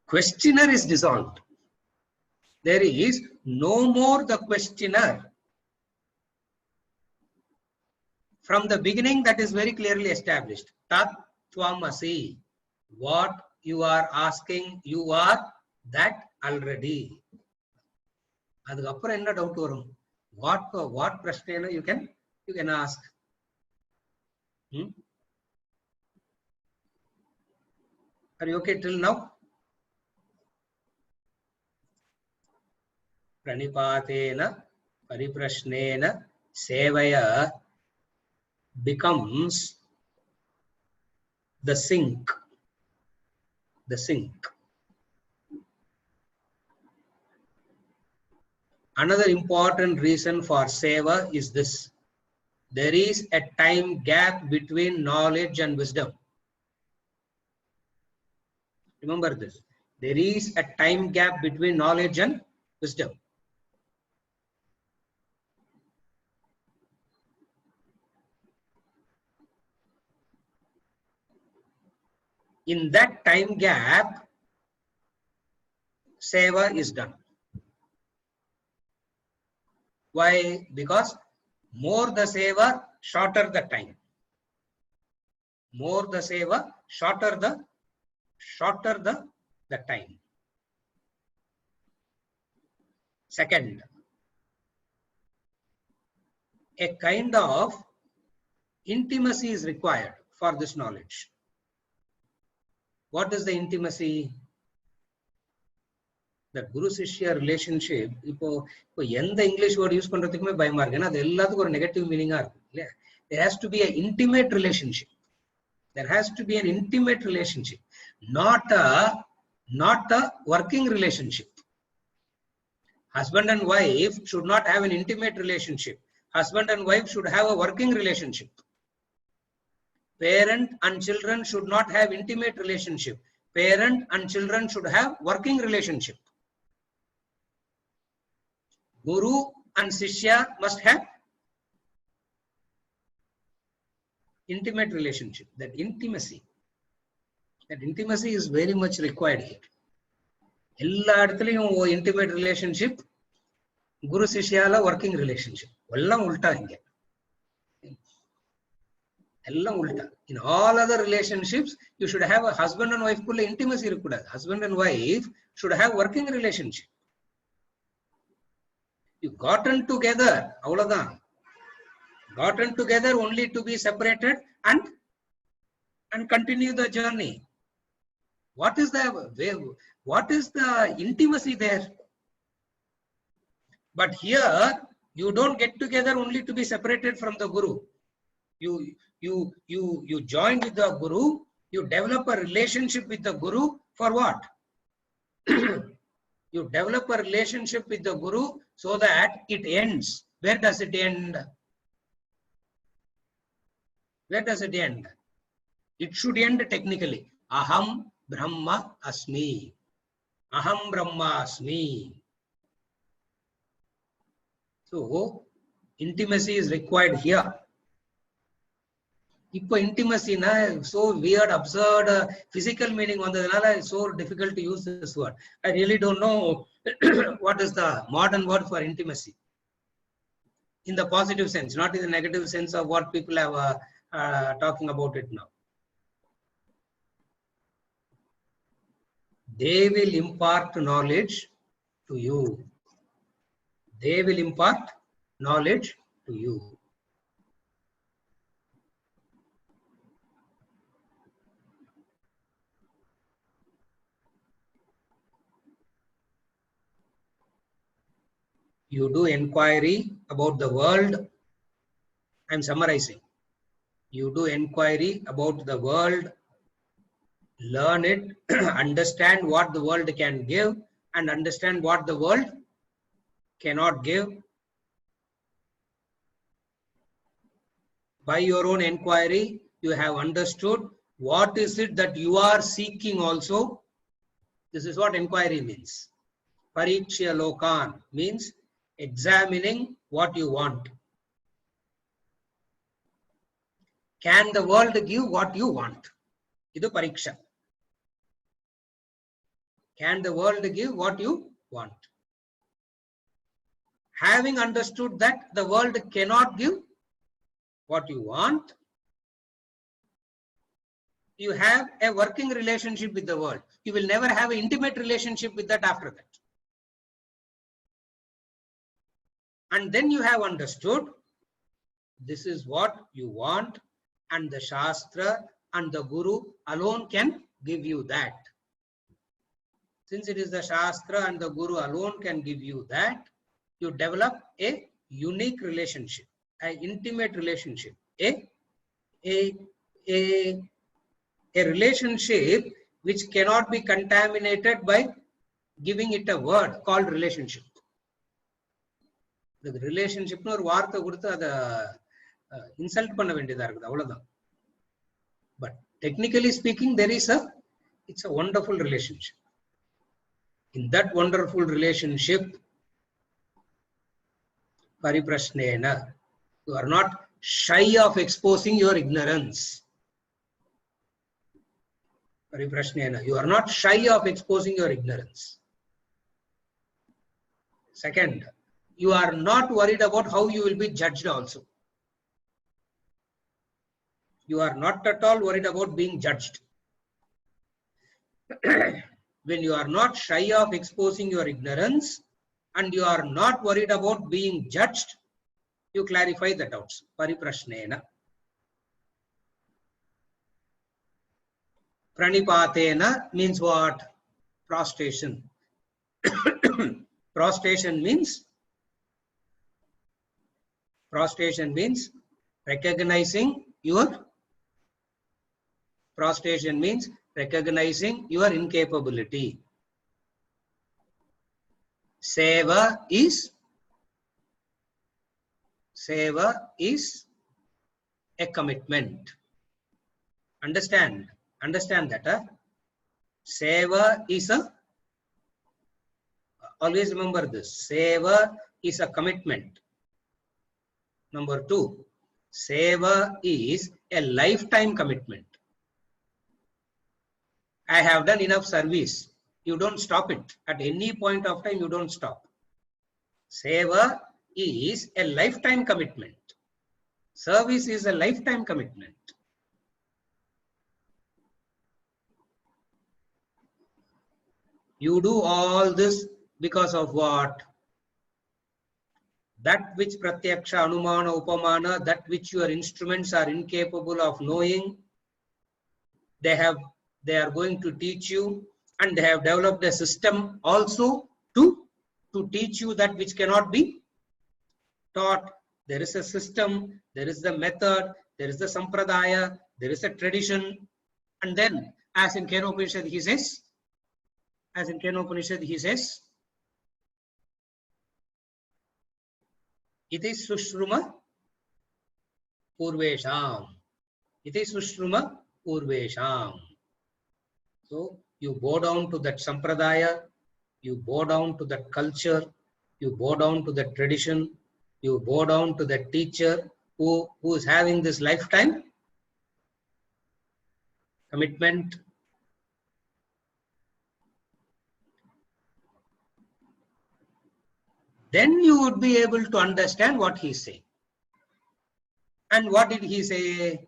questioner is dissolved. There is no more the questioner. From the beginning, that is very clearly established. Tat Tvamasi. What you are asking, you are that already. Adukapra enna doubt varum? What prashnena you can ask? Are you okay till now? Pranipatena pariprashnena sevaya becomes the sink. The sink. Another important reason for seva is this. There is a time gap between knowledge and wisdom. Remember this. There is a time gap between knowledge and wisdom. In that time gap, seva is done. Why? Because more the seva, shorter the time. More the seva, shorter the time. Second, a kind of intimacy is required for this knowledge. What is the intimacy? The Guru Shishya relationship. இப்போ எந்த English word use பண்றதுக்குமே பயமா இருக்கு. ஏன்னா அது எல்லாத்துக்கும் ஒரு negative மீனிங்கா இருக்கும் இல்லையா? There has to be an intimate relationship. There has to be an intimate relationship, not a working relationship. Husband and wife should not have an intimate relationship. Husband and wife should have a working relationship. Parent and children should not have intimate relationship. Parent and children should have working relationship. Guru and Shishya must have intimate relationship. That intimacy is very much required here. எல்லா இடத்துலயும் intimate relationship, Guru Shishyaல working relationship. எல்லாம் உல்டா இங்க. எல்லாம் உல்டா. In all other relationships, you should have a husband and wife kulla intimacy irukudad. Husband and wife should have working relationship. You gotten together, avladhan. Gotten together only to be separated and continue the journey. What is the intimacy there? But here you don't get together only to be separated from the Guru. You join with the Guru, you develop a relationship with the Guru for what? You develop a relationship with the Guru so that it ends. Where does it end? Where does it end? It should end technically. Aham Brahma Asmi. Aham Brahma Asmi. So, intimacy is required here. இப்போ intimacy-na so weird, absurd, physical meaning வந்ததுனால so difficult to use this word. I really don't know what is the modern word for intimacy in the positive sense, not in the negative sense of what people have talking about it now. They will impart knowledge to you. They will impart knowledge to you. You do inquiry about the world. I'm summarizing. You do inquiry about the world, learn it, understand what the world can give, and understand what the world cannot give. By your own inquiry, you have understood what is it that you are seeking also. This is what inquiry means. Parikshya lokan means examining what you want. Can the world give what you want? Idu pariksha. Can the world give what you want? Having understood that the world cannot give what you want, you have a working relationship with the world. You will never have an intimate relationship with that after that. And then you have understood this is what you want, and the Shastra and the Guru alone can give you that. Since it is the Shastra and the Guru alone can give you that, you develop a unique relationship, an intimate relationship, a relationship which cannot be contaminated by giving it a word called relationship. The relationship ஒரு வார்த்தை கொடுத்து அதை insult பண்ண வேண்டியதா இருக்குது, அவ்வளவுதான். But technically speaking, it's a wonderful relationship. In that wonderful relationship, pariprashnena, you are not shy of exposing your ignorance. Pariprashnena, you are not shy of exposing your ignorance. Second, you are not worried about how you will be judged also. You are not at all worried about being judged. When you are not shy of exposing your ignorance and you are not worried about being judged, you clarify that out. Pariprashnena. Pranipatena means what? Prostration. Prostration means recognizing your incapability. Seva is a commitment. Understand that. Seva is always remember this. Seva is a commitment. Number 2, seva is a lifetime commitment. I have done enough service. You don't stop it. At any point of time, you don't stop. Seva is a lifetime commitment. Service is a lifetime commitment. You do all this because of what? That which pratyaksha, anumana, upamana, that which your instruments are incapable of knowing, they are going to teach you, and they have developed a system also to teach you that which cannot be taught. There is a system, there is the method, there is the sampradaya, there is a tradition. And then, as in Kenopanishad he says, iti sushruma purvesham. So you bow down to that sampradaya, you bow down to that culture, you bow down to that tradition, you bow down to that teacher who is having this lifetime Commitment. Then you would be able to understand what he's saying. And what did he say?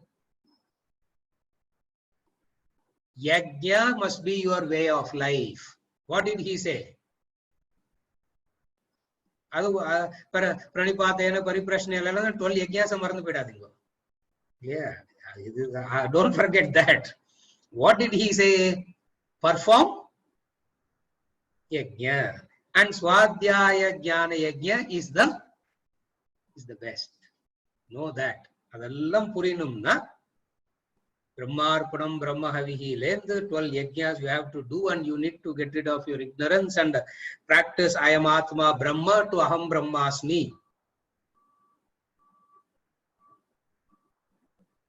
Yajna must be your way of life. What did he say? Pranipatena Pariprashna 12 yajnas marandu pedadingo. Yeah, don't forget that. What did he say? Perform yajna. And Swadhyaya Jnana Yajna is the best. Know that. Adallam purinum na. Brahmarpanam Brahmahavihi. Learn the 12 yajnas you have to do, and you need to get rid of your ignorance and practice I am Atma Brahma to Aham Brahmasmi.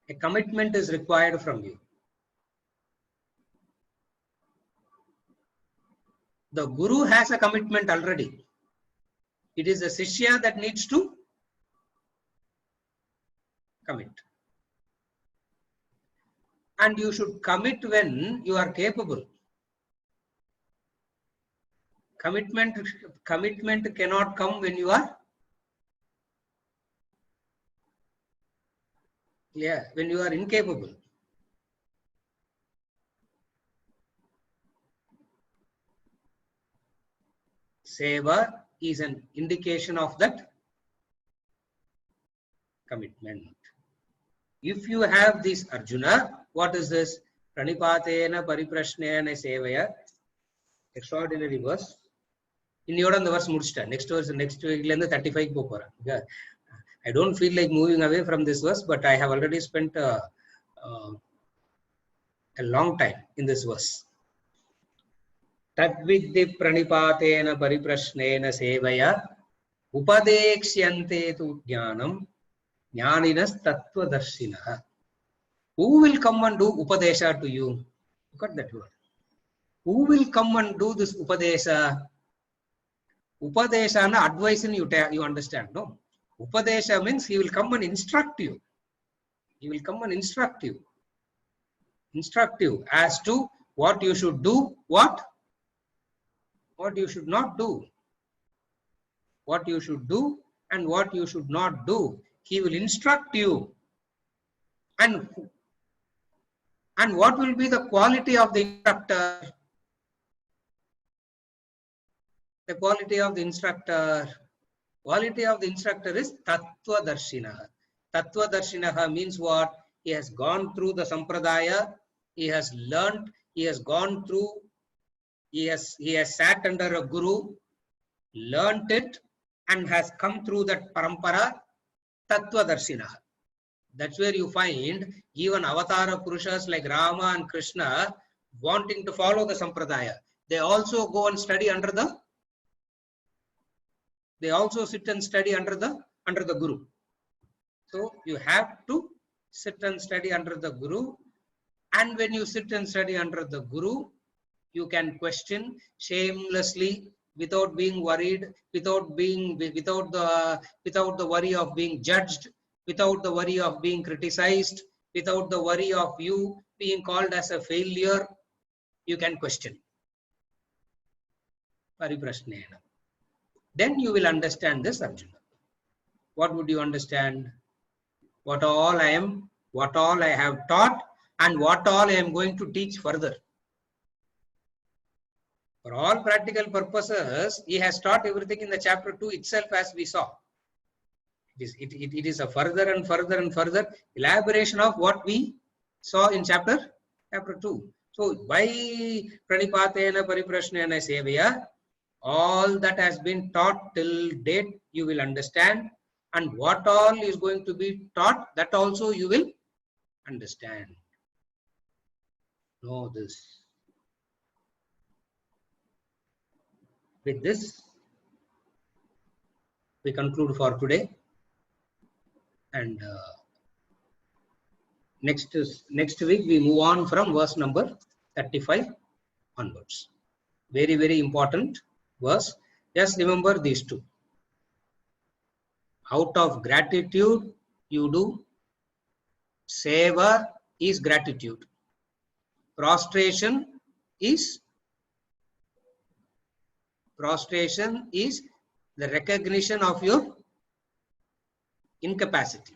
A commitment is required from you. The Guru has a commitment already. It is the Shishya that needs to commit. And you should commit when you are capable. Commitment cannot come when you are when you are incapable. Seva is an indication of that commitment. If you have this Arjuna, what is this? Pranipatena Pariprashnena Sevaya. Extraordinary verse. In the verse Mudsta. Next verse, next week, 35 popora. I don't feel like moving away from this verse, but I have already spent a long time in this verse. Tadvidhi pranipatena pariprashnena sevaya upadeksyante tu jnanam jnaninas tattvadarshinaha. Who will come and do upadesha to you? Look at that word. Who will come and do this upadesha? Upadesha na advice in you understand, no? Upadesha means he will come and instruct you. He will come and instruct you. Instruct you as to what you should do, what you should not do. What you should do and what you should not do. He will instruct you. And what will be the quality of the instructor? The quality of the instructor. Quality of the instructor is Tattva Darshinaha. Tattva Darshinaha means what? He has gone through the Sampradaya. He has learnt. He has gone through. He has sat under a Guru, learnt it, and has come through that Parampara. Tattva Darshinaha. That's where you find even Avatara Purushas like Rama and Krishna wanting to follow the Sampradaya. They also go and study under the. They also sit and study under the Guru. So you have to sit and study under the Guru. And when you sit and study under the Guru, you can question shamelessly, without being worried, without the worry of being judged, without the worry of being criticized, without the worry of you being called as a failure. You can question. Pariprashnena. Then you will understand this Arjuna. What would you understand? What all I have taught, and what all I am going to teach further. For all practical purposes, he has taught everything in the chapter 2 itself, as we saw. It is a further and further and further elaboration of what we saw in chapter 2. So by Pranipatena Pariprashnena Sevaya, all that has been taught till date you will understand, and what all is going to be taught, that also you will understand. Know this. With this, we conclude for today, and next week we move on from verse number 35 onwards. Very, very important verse. Just remember these two. Out of gratitude you do. Seva is gratitude. prostration is the recognition of your incapacity.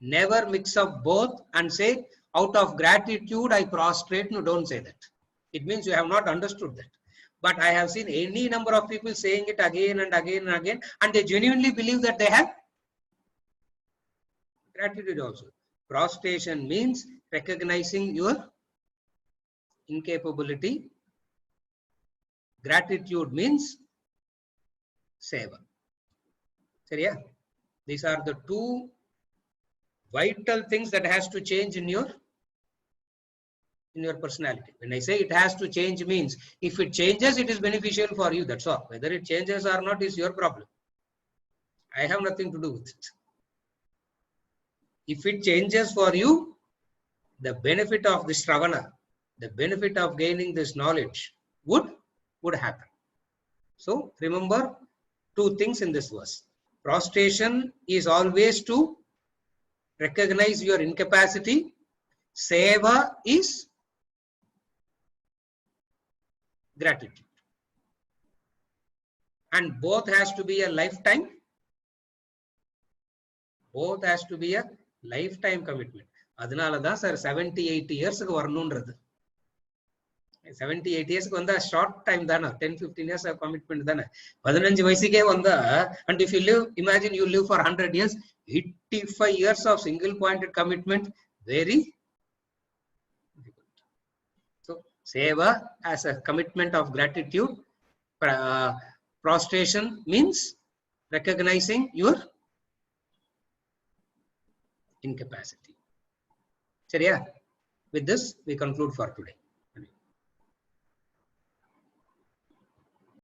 Never mix up both and say, out of gratitude I prostrate. No, don't say that. It means you have not understood that. But I have seen any number of people saying it again and again and again, and they genuinely believe that they have gratitude also. Prostration means recognizing your incapability. Gratitude means seva. So yeah, these are the two vital things that has to change in your personality. When I say it has to change means, if it changes, it is beneficial for you. That's all. Whether it changes or not is your problem. I have nothing to do with it. If it changes for you, the benefit of this Shravana, the benefit of gaining this knowledge would happen. So remember two things in this verse. Prostration is always to recognize your incapacity. Seva is gratitude. And both has to be a lifetime. Both has to be a lifetime commitment. அதனால தான் sir 78 இயர்ஸ்க்கு வரணும்ன்றது. 78 இயர்ஸ்க்கு வந்தா short time தானே, 10-15 years commitment தானே. 15 வயசுக்கே வந்தா, and if you live, imagine you live for 100 years, 85 years of single pointed commitment, very difficult. So seva as a commitment of gratitude. Prostration means recognizing your incapacity. சரியா? With this we conclude for today.